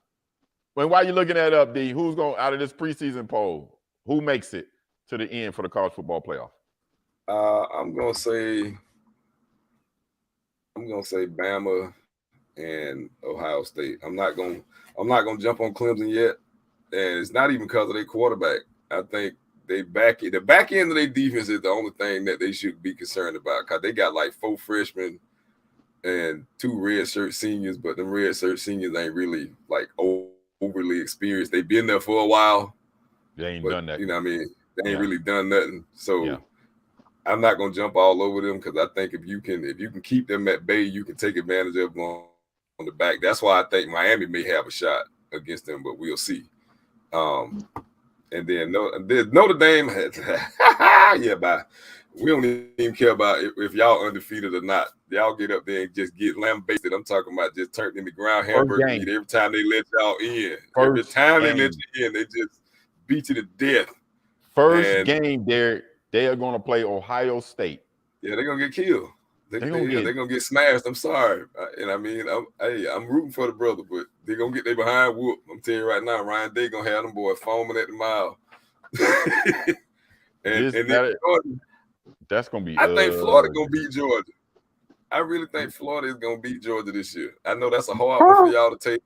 When while you're looking that up, D, who's going out of this preseason poll? Who makes it to the end for the college football playoff? I'm gonna say Bama and Ohio State. I'm not gonna jump on Clemson yet, and it's not even because of their quarterback. I think the back end of their defense is the only thing that they should be concerned about because they got like 4 freshmen and 2 red shirt seniors, but the red shirt seniors ain't really like overly experienced. They've been there for a while. They ain't done that. You know what I mean? They ain't really done nothing. So I'm not gonna jump all over them because I think if you can keep them at bay, you can take advantage of them on the back. That's why I think Miami may have a shot against them, but we'll see. And then Notre Dame bye. We don't even care about if y'all undefeated or not. Y'all get up there and just get lambasted. I'm talking about just turning the ground hamburger meat every time they let y'all in. Every time they let you in, they just beat you to death. First game, they are going to play Ohio State. Yeah, they're going to get killed. They're going to get smashed. I'm sorry. And I mean, I'm rooting for the brother, but they're going to get their behind whoop. I'm telling you right now, Ryan Day going to have them boys foaming at the mouth. That's going to be. I think Florida going to beat Georgia. I really think Florida is going to beat Georgia this year. I know that's a hard one for y'all to take.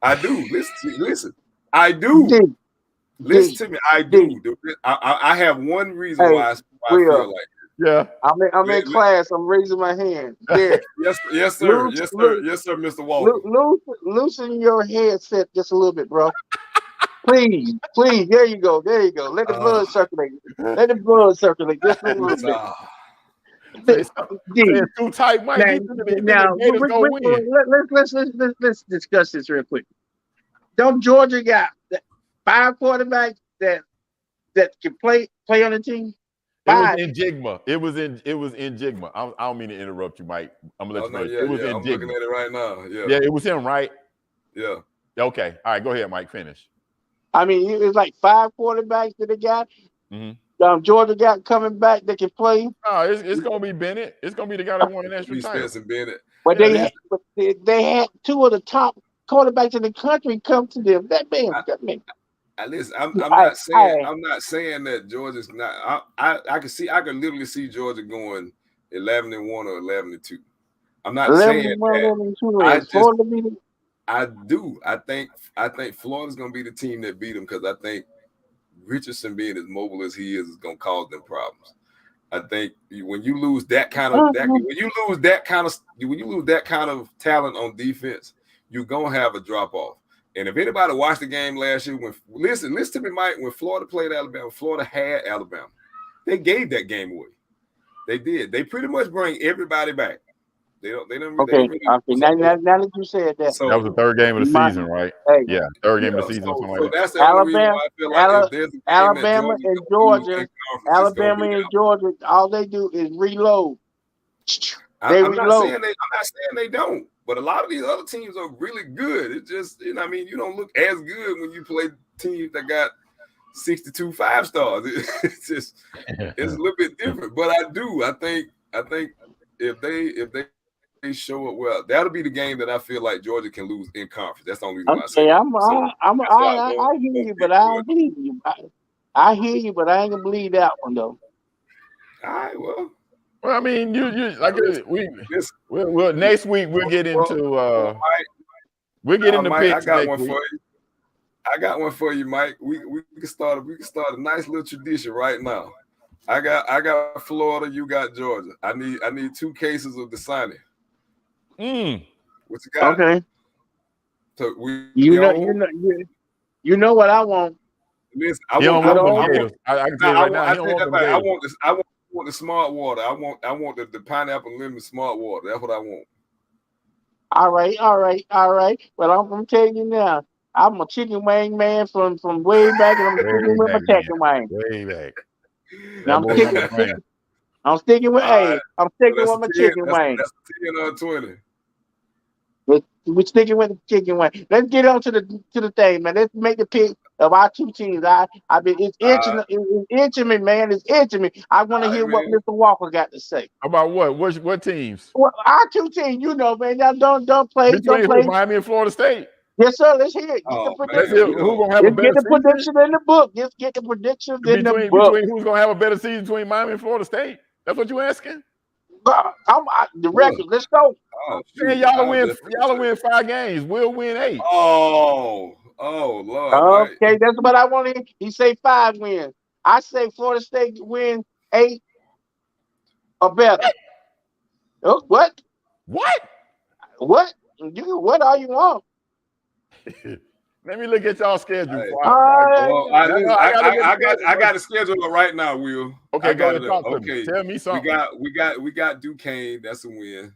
I do. Listen. I do. Listen to me. I do. I have one reason why I feel like it. Yeah. I'm in class. I'm raising my hand. There. Yes, sir. Yes, sir, Mr. Walker. Loosen your headset just a little bit, bro. Please. There you go. Let the blood circulate. Let the blood circulate just a little bit. Say D. it's too tight, Mike. Now, You think the now Gators gonna win? let's discuss this real quick. Don't Georgia got 5 quarterbacks that can play on the team? It was 5. in Jigma. It was in Jigma. I don't mean to interrupt you, Mike. I'm gonna let you know. Yeah, It was in I'm Jigma. looking at it right now. Yeah. Yeah, it was him, right? Yeah. Okay. All right, go ahead, Mike. Finish. I mean, it's like 5 quarterbacks that they got. Georgia got coming back that can play. Oh, it's gonna be Bennett. It's gonna be the guy that won an extra title. Spencer Bennett. But they had 2 of the top quarterbacks in the country come to them. That man. Listen, I'm not saying that Georgia's not. I can literally see Georgia going 11-1 or 11-2. I'm not saying that. I do. I think Florida's gonna be the team that beat them because I think Richardson being as mobile as he is gonna cause them problems. I think when you lose that kind of talent on defense, you're gonna have a drop off. And if anybody watched the game last year, listen to me, Mike. When Florida played Alabama, Florida had Alabama. They gave that game away. They did. They pretty much bring everybody back. They don't. Okay. Now that you said that, that was the 3rd game of the season, right? Hey, yeah, 3rd game of the season. So that's the only reason why I feel like if there's a game Alabama and Georgia, all they do is reload. I'm not saying they don't, but a lot of these other teams are really good. It's just, you don't look as good when you play teams that got 62 5-stars. It's just, it's a little bit different. But I think if they show it well, that'll be the game that I feel like Georgia can lose in conference. That's the only reason I say. I hear you, but I don't believe you. I hear you, but I ain't gonna believe that one though. All right, well, I mean, you like we'll next week we'll get into Mike, picks. I got one for you. I got one for you, Mike. We can start a nice little tradition right now. I got Florida. You got Georgia. I need 2 cases of Dasani. What you got? Okay. So you know what I want. Listen, I can tell you right now. I want the smart water. I want the pineapple lemon smart water. That's what I want. All right. Well, I'm gonna tell you now. I'm a chicken wing man from way back, and I'm sticking with my chicken wing. Way back. I'm sticking with my chicken wing. That's 10 or 20. We're sticking with the chicken wing. Let's get on to the thing, man. Let's make the pick of our 2 teams. It's itching me, man. It's itching me. I want to hear what Mr. Walker got to say. About what? What teams? Well, our 2 teams, man. Y'all don't play. Between Miami and Florida State. Yes, sir. Let's hear it. Who's gonna have a better season? Get the prediction in the book. Just get the predictions in the book. Between who's gonna have a better season between Miami and Florida State? That's what you asking? The record. Let's go. Man, y'all win 5 games. We'll win 8. Oh, Lord. Okay, right. That's what I want to hear. He say 5 wins. I say Florida State win 8 or better. Oh, what? What? What? What all you want? Let me look at y'all schedule. I got a schedule right now, Will. Okay, go ahead. Okay, tell me something. We got Duquesne. That's a win.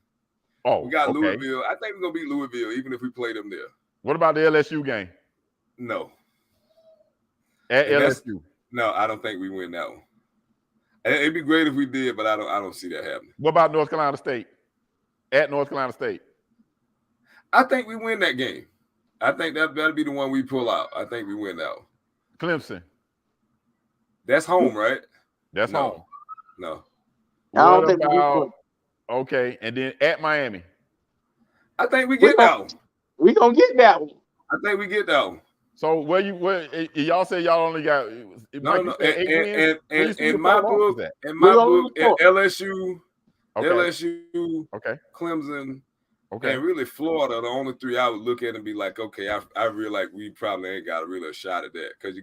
Oh, we got Louisville. I think we're gonna beat Louisville, even if we play them there. What about the LSU game? No. At LSU? No, I don't think we win that one. It'd be great if we did, but I don't see that happening. What about North Carolina State? At North Carolina State? I think we win that game. I think that'll be the one we pull out. I think we win that one. Clemson. That's home, right? That's home. No. What about okay, and then at Miami? I think we get that one. We gonna get that one. I think we get that one. So where y'all say y'all only got no. In my book, LSU, okay, Clemson. Okay. And really, Florida, the only 3 I would look at and be like, okay, I really like we probably ain't got a real shot at that. Because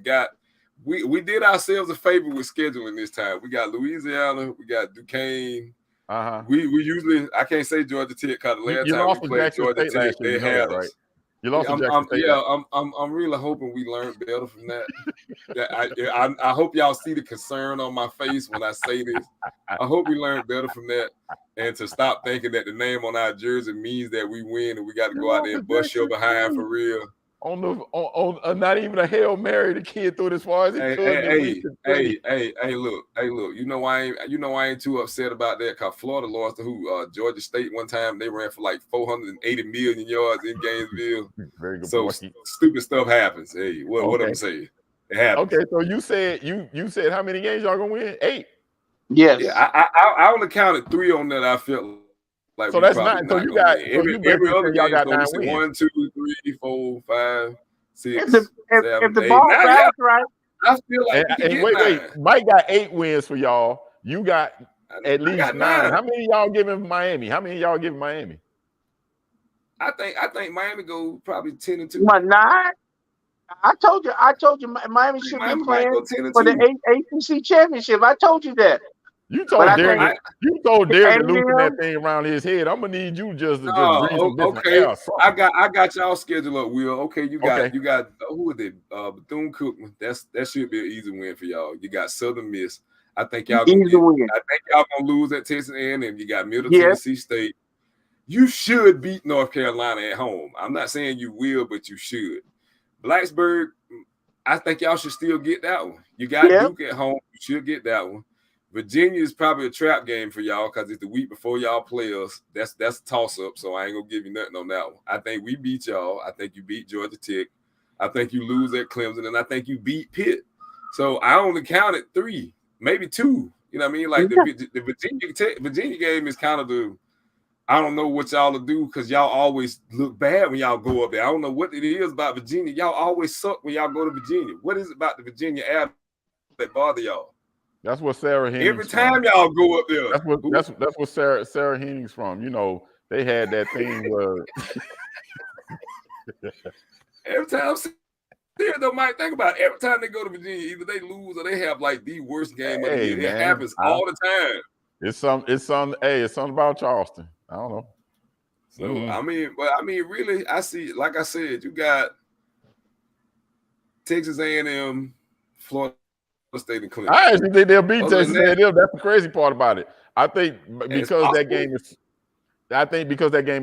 we did ourselves a favor with scheduling this time. We got Louisiana, we got Duquesne. We usually, I can't say Georgia Tech because the last time we played Georgia Tech, they had us. You lost to Jackson State. I'm really hoping we learned better from that. I hope y'all see the concern on my face when I say this. I hope we learned better from that, and to stop thinking that the name on our jersey means that we win and we got to go out there and bust your behind for real. On not even a Hail Mary, the kid threw it as far as he could. Hey, look. You know I ain't too upset about that because Florida lost to Georgia State one time. They ran for like 480 million yards in Gainesville. Very good. So stupid stuff happens. Hey, what I'm saying? It happens. Okay, so you said how many games y'all gonna win? 8. Yes. Yeah, I only counted 3 on that. I felt like so that's not. So you got every other game. Y'all got 9 wins. 1, 2, 3, 4, 5, 6. If the ball bounces right, I feel like wait. Mike got 8 wins for y'all. You got at least 9. How many y'all giving Miami? I think Miami go probably 10-2. What, 9? I told you, Miami should be playing for the ACC championship. I told you that. You told Derek to loosen that thing around his head. I'm gonna need you just to breathe some different air. I got y'all schedule up, Will. Okay, you got who is it? Bethune-Cookman. That should be an easy win for y'all. You got Southern Miss. I think y'all gonna lose at Texas A&M. You got Middle Tennessee State. You should beat North Carolina at home. I'm not saying you will, but you should. Blacksburg, I think y'all should still get that one. You got Duke at home. You should get that one. Virginia is probably a trap game for y'all because it's the week before y'all play us. That's a toss-up, so I ain't going to give you nothing on that one. I think we beat y'all. I think you beat Georgia Tech. I think you lose at Clemson, and I think you beat Pitt. So I only counted 3, maybe 2. You know what I mean? Like the Virginia game is kind of the – I don't know what y'all will do because y'all always look bad when y'all go up there. I don't know what it is about Virginia. Y'all always suck when y'all go to Virginia. What is it about the Virginia app that bother y'all? That's what Sarah Hennings. Every time y'all go up there. That's what Sarah Hennings from. You know, they had that thing where every time though, Mike, think about it. Every time they go to Virginia, either they lose or they have like the worst game of the year. It happens all the time. It's something about Charleston. I don't know. So I mean, really, I see. Like I said, you got Texas A&M, Florida State, and Clemson. I actually think they'll beat Texas A&M. That's the crazy part about it. I think because that game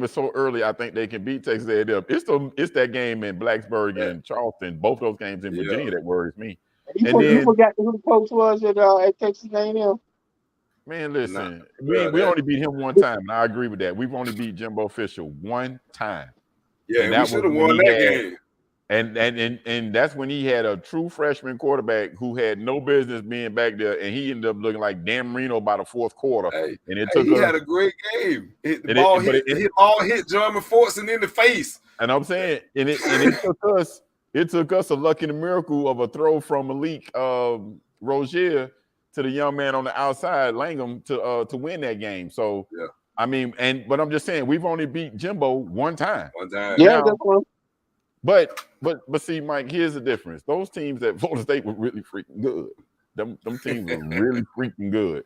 is so early, I think they can beat Texas A&M. It's that game in Blacksburg and Charleston, both those games in Virginia that worries me. You forgot who the coach was at Texas A&M? Man, listen, we only beat him one time, and I agree with that. We've only beat Jimbo Fisher one time. Yeah, and we should have won that game. And that's when he had a true freshman quarterback who had no business being back there, and he ended up looking like Dan Marino by the fourth quarter. He had a great game. The ball hit John McPherson in the face. And I'm saying, it took us a luck and a miracle of a throw from Malik Rozier to the young man on the outside, Langham, to win that game. So I mean, but I'm just saying, we've only beat Jimbo one time. Yeah, that's one. But see, Mike, here's the difference. Those teams at Florida State were really freaking good. Them teams were really freaking good.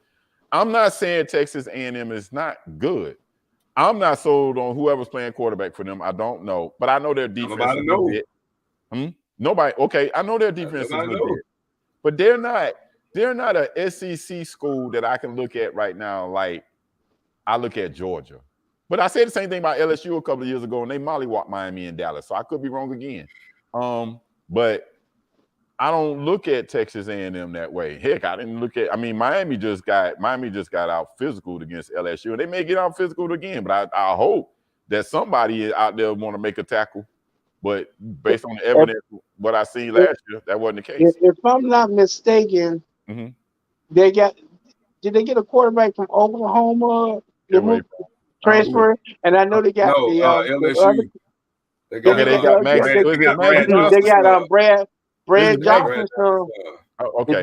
I'm not saying Texas A&M is not good. I'm not sold on whoever's playing quarterback for them. I don't know, but I know their defense is a good bit. Nobody. Okay, I know their defense is a good bit, but they're not a SEC school that I can look at right now. Like I look at Georgia. But I said the same thing about LSU a couple of years ago, and they mollywhopped Miami and Dallas, so I could be wrong again. But I don't look at Texas A&M that way. Heck, I didn't look at. I mean, Miami just got out physical against LSU, and they may get out physical again. But I hope that somebody out there want to make a tackle. But based on the evidence, what I seen last year, that wasn't the case. If I'm not mistaken, did they get a quarterback from Oklahoma? Transfer, and I know they got LSU. They got Brad Johnson's son.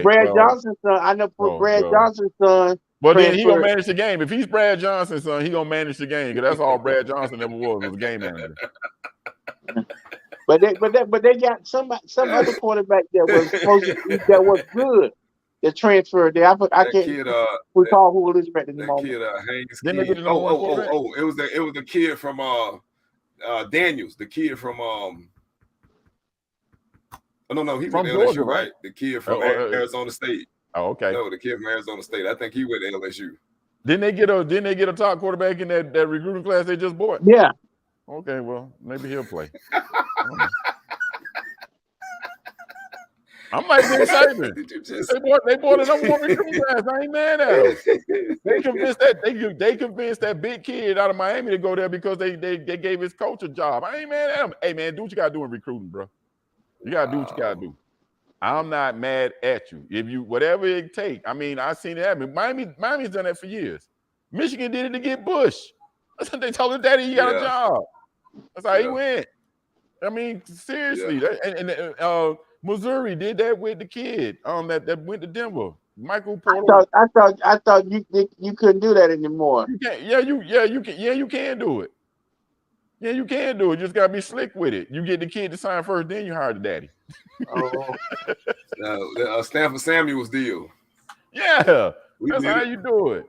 Brad Johnson's son. I know Brad Johnson's son. Well, then he gonna manage the game. If he's Brad Johnson's son, he gonna manage the game because that's all Brad Johnson ever was a game manager. But they got some other quarterback that was good. The transfer there, I can't recall who it is right at the moment. Haynes. It was the kid from Daniels, the kid from no, he From went to Georgia, LSU, right? The kid from Arizona State. Oh, okay. No, the kid from Arizona State. I think he went to LSU. Didn't they get a top quarterback in that recruiting class they just bought? Yeah. Okay, well, maybe he'll play. I might be excited. They bought a number one recruiting class. I ain't mad at them. They convinced that big kid out of Miami to go there because they gave his coach a job. I ain't mad at him. Hey man, do what you gotta do in recruiting, bro. You gotta do what you gotta do. I'm not mad at you. If you whatever it take. I mean, I've seen it happen. Miami's done that for years. Michigan did it to get Bush. That's what they told his daddy he got a job. That's how he went. I mean, seriously. And Missouri did that with the kid that went to Denver. Michael Porter. I thought you couldn't do that anymore. You can. You can do it. Yeah, you can do it. You just gotta be slick with it. You get the kid to sign first, then you hire the daddy. Stanford Samuel's deal. Yeah, that's how you do it.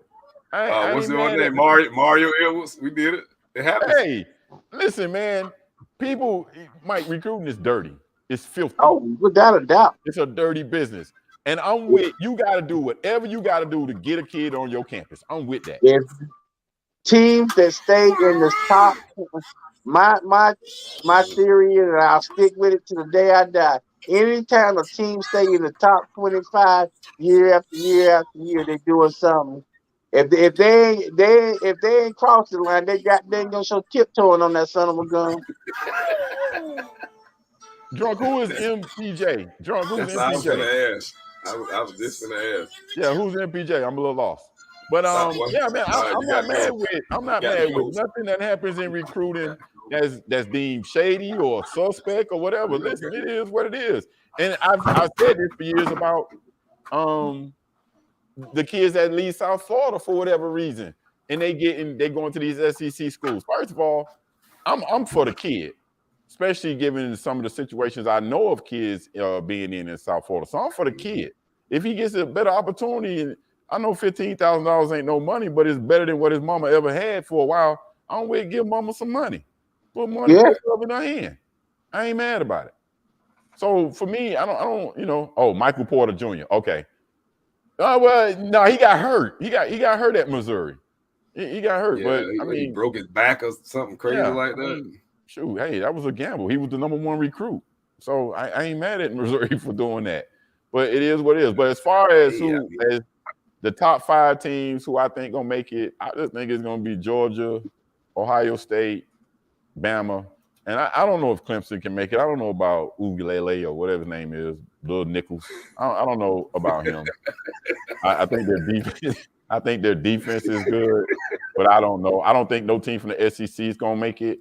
What's the other name? Mario Edwards. We did it. It happens. Hey, listen, man. People, Mike, recruiting is dirty. It's filthy. Oh, without a doubt. It's a dirty business. And I'm with you. Got to do whatever you got to do to get a kid on your campus. I'm with that. If teams that stay in the top, my theory is, and I'll stick with it to the day I die. Anytime a team stay in the top 25 year after year after year, they doing something. If they ain't cross the line, they ain't gonna show tiptoeing on that son of a gun. Drunk, who is MPJ? Drunk, who's MPJ? I was gonna ask. I was just gonna ask. Yeah, who's MPJ? I'm a little lost. But yeah, man, I'm not mad with nothing that happens in recruiting that's deemed shady or suspect or whatever. Listen, it is what it is. And I've said this for years about the kids that leave South Florida for whatever reason, and they going to these SEC schools. First of all, I'm for the kid, especially given some of the situations I know of kids being in South Florida. So I'm for the kid. If he gets a better opportunity, I know $15,000 ain't no money, but it's better than what his mama ever had for a while. I'm going to give mama some money. Put money in her hand. I ain't mad about it. So for me, I don't, Michael Porter Jr. Okay. Well, no, he got hurt. He got hurt at Missouri. He got hurt, but he broke his back or something crazy like that. Shoot, hey, that was a gamble. He was the number one recruit. So I ain't mad at Missouri for doing that. But it is what it is. But as far as as the top 5 teams who I think gonna make it, I just think it's gonna be Georgia, Ohio State, Bama. And I don't know if Clemson can make it. I don't know about Ugalele or whatever his name is, Little Nichols. I don't know about him. I think their defense is good, but I don't know. I don't think no team from the SEC is gonna make it.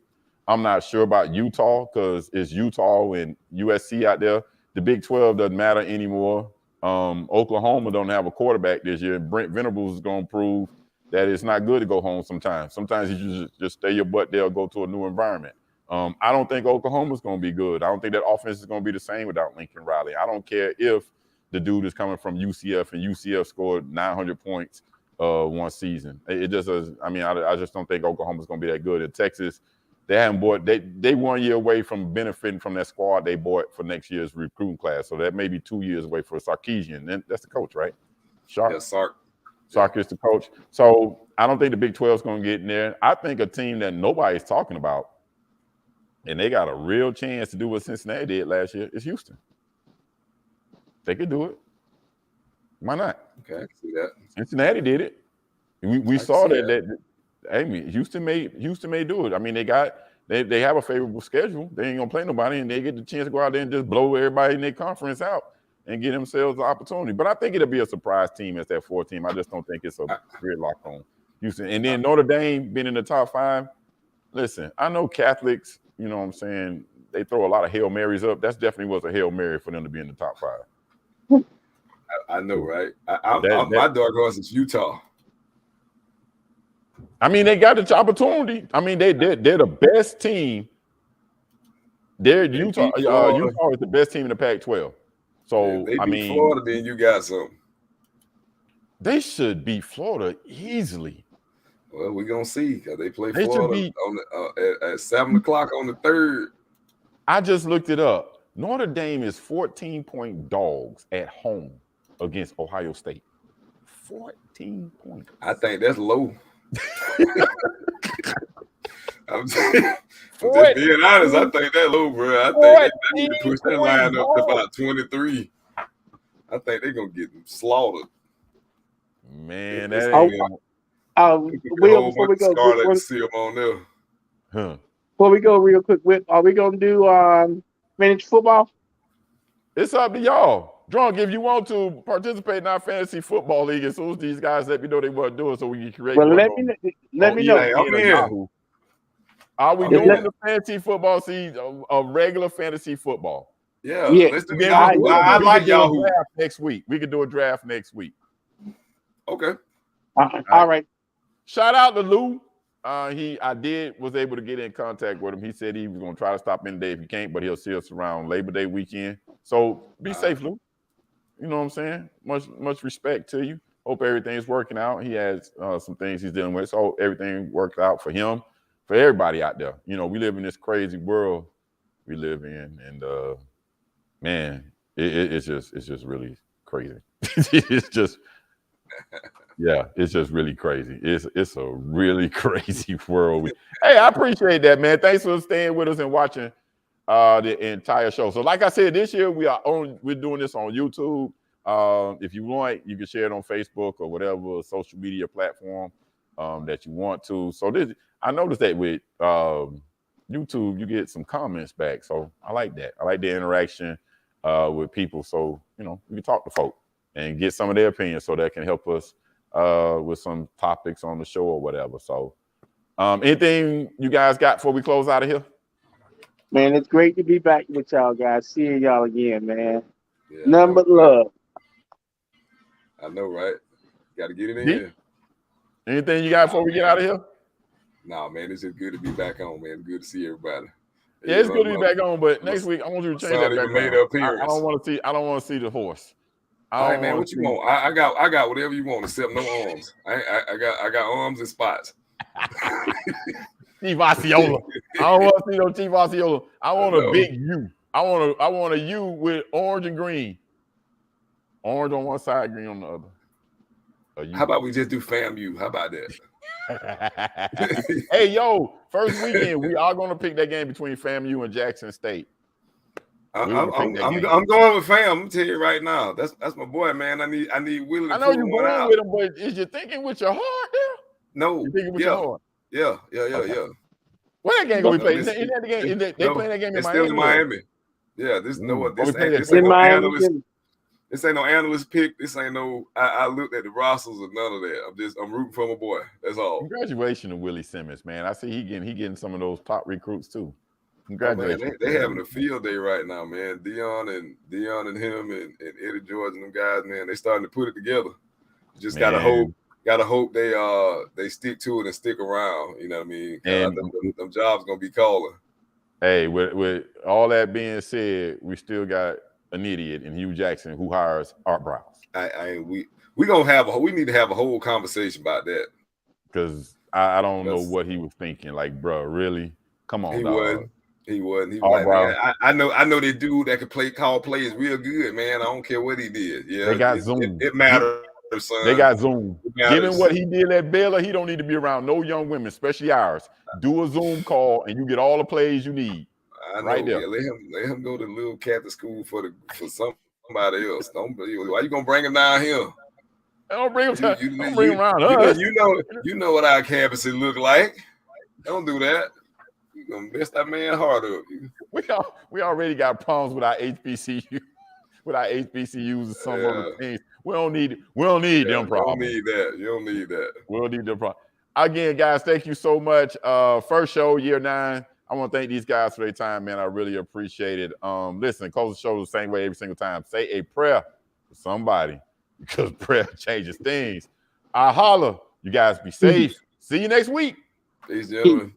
I'm not sure about Utah because it's Utah and USC out there. The Big 12 doesn't matter anymore. Oklahoma don't have a quarterback this year. Brent Venables is going to prove that it's not good to go home sometimes. Sometimes you just stay your butt there or go to a new environment. I don't think Oklahoma's going to be good. I don't think that offense is going to be the same without Lincoln Riley. I don't care if the dude is coming from UCF and UCF scored 900 points one season. It just is. I mean, I just don't think Oklahoma's going to be that good. In Texas, they haven't bought. They 1 year away from benefiting from that squad they bought for next year's recruiting class. So that may be 2 years away for Sarkisian. Then that's the coach, right? Sark. Yeah, Sark. Sark is the coach. So I don't think the Big 12 is going to get in there. I think a team that nobody's talking about, and they got a real chance to do what Cincinnati did last year, is Houston. They could do it. Why not? Okay, I can see that. Cincinnati did it. We saw that. I mean, Houston may do it. I mean, they have a favorable schedule. They ain't gonna play nobody, and they get the chance to go out there and just blow everybody in their conference out and get themselves the opportunity. But I think it'll be a surprise team as that 4 team. I just don't think it's a gridlock on Houston. And then Notre Dame being in the top 5. Listen, I know Catholics. You know what I'm saying? They throw a lot of Hail Marys up. That's definitely was a Hail Mary for them to be in the top 5. I know, right? My dark horse is Utah. I mean, they got the opportunity. I mean, they're the best team. Utah is the best team in the Pac-12. So they beat Florida, then you got something. They should beat Florida easily. Well, we're gonna see because they play They should Florida be- on the, at 7 o'clock on the 3rd. I just looked it up. Notre Dame is 14-point dogs at home against Ohio State. 14 points. I think that's low. I'm just being honest. I think that's low, bro. I think they need to push that line up to about 23. I think they're gonna get them slaughtered. Man, It's that gonna ain't. be Will, before we go, Scarlet Seal on there. Huh. before we go real quick, are we gonna do fantasy football? It's up to y'all. Drunk, if you want to participate in our fantasy football league, as soon as these guys let me know they want to do it, so we can create. Well, one let on- me know. ESPN or Yahoo. Are we I'm doing in. the fantasy football season, a regular fantasy football? Yeah, Yeah. let's do Then Yahoo. we I could like do a Yahoo. draft next week. We could do a draft next week. Okay. All right. Shout out to Lou. I was able to get in contact with him. He said he was going to try to stop in today if he can't, but he'll see us around Labor Day weekend. So be safe, Lou. You know what I'm saying? Much respect to you. Hope everything's working out. He has some things he's dealing with, so everything worked out for him, for everybody out there. You know, we live in this crazy world we live in, and man, it's just really crazy. It's just. Yeah, it's just really crazy. It's a really crazy world. Hey, I appreciate that, man. Thanks for staying with us and watching the entire show. So, like I said, this year we're doing this on YouTube. If you want, you can share it on Facebook or whatever social media platform that you want to. So I noticed that with YouTube, you get some comments back. So I like that. I like the interaction with people. So, you know, we can talk to folk and get some of their opinions so that can help us with some topics on the show or whatever. So anything you guys got before we close out of here? Man, it's great to be back with y'all guys. Seeing y'all again, man. Yeah, Nothing but love. I know, right? Got to get it in. Yeah. Anything you got before we get out of here? Nah, man, it's just good to be back on, man. Good to see everybody. Yeah, it's good to be back on, but next week I want you to change that even made background. an appearance. I don't want to see the horse. All right, man. What you want? I got whatever you want, except no arms. I got arms and spots. Chief Osceola. I don't want to see no Chief Osceola. I want a big U. I want a U with orange and green. Orange on one side, green on the other. How about we just do FAMU? How about that? Hey, yo, first weekend, we are going to pick that game between FAMU and Jackson State. I'm going with Fam. I'm gonna tell you right now. That's my boy, man. I need Willie to I know pull you're one going out. with him, but is you thinking with your heart here? No. You thinking with your heart? Yeah. Where that game gonna be played? This- Isn't that the game? They playing that game in It's Miami? still in Miami. Yeah, this no this we play ain't that no Miami. analyst. This ain't no analyst pick. This ain't no. I looked at the rosters or none of that. I'm rooting for my boy. That's all. Congratulations to Willie Simmons, man. I see he getting some of those top recruits too. Oh, man, Congratulations. they having a field day right now, man. Dion and him and Eddie George and them guys, man, they starting to put it together. Just gotta hope they stick to it and stick around. You know what I mean? And them jobs gonna be calling. hey, with all that being said, we still got an idiot in Hugh Jackson who hires Art Browse. We gonna we need to have a whole conversation about that. Because I don't know what he was thinking. Like, bro, really? Come on, He dog. wasn't. He was Art like, Browse. man, I know that dude that could call plays real good, man. I don't care what he did. Yeah, They got Zoom. It matters, son. They got Zoom. It matters. Given what he did at Baylor, he don't need to be around no young women, especially ours. Do a Zoom call and you get all the plays you need. I know, right there. Yeah, let him go to little Catholic school for somebody else. Why you gonna bring him down here? Don't bring him don't bring him around us. You know what our campuses look like. Don't do that. You gonna mess that man heart up. We already got problems with our HBCU, with our HBCUs and some other things. We don't need them problems. You don't need that. We don't need them problems. Again, guys, thank you so much. First show, year 9. I want to thank these guys for their time, man. I really appreciate it. Listen, close the show the same way every single time. Say a prayer for somebody because prayer changes things. I holla. You guys be safe. See you next week. Peace, gentlemen.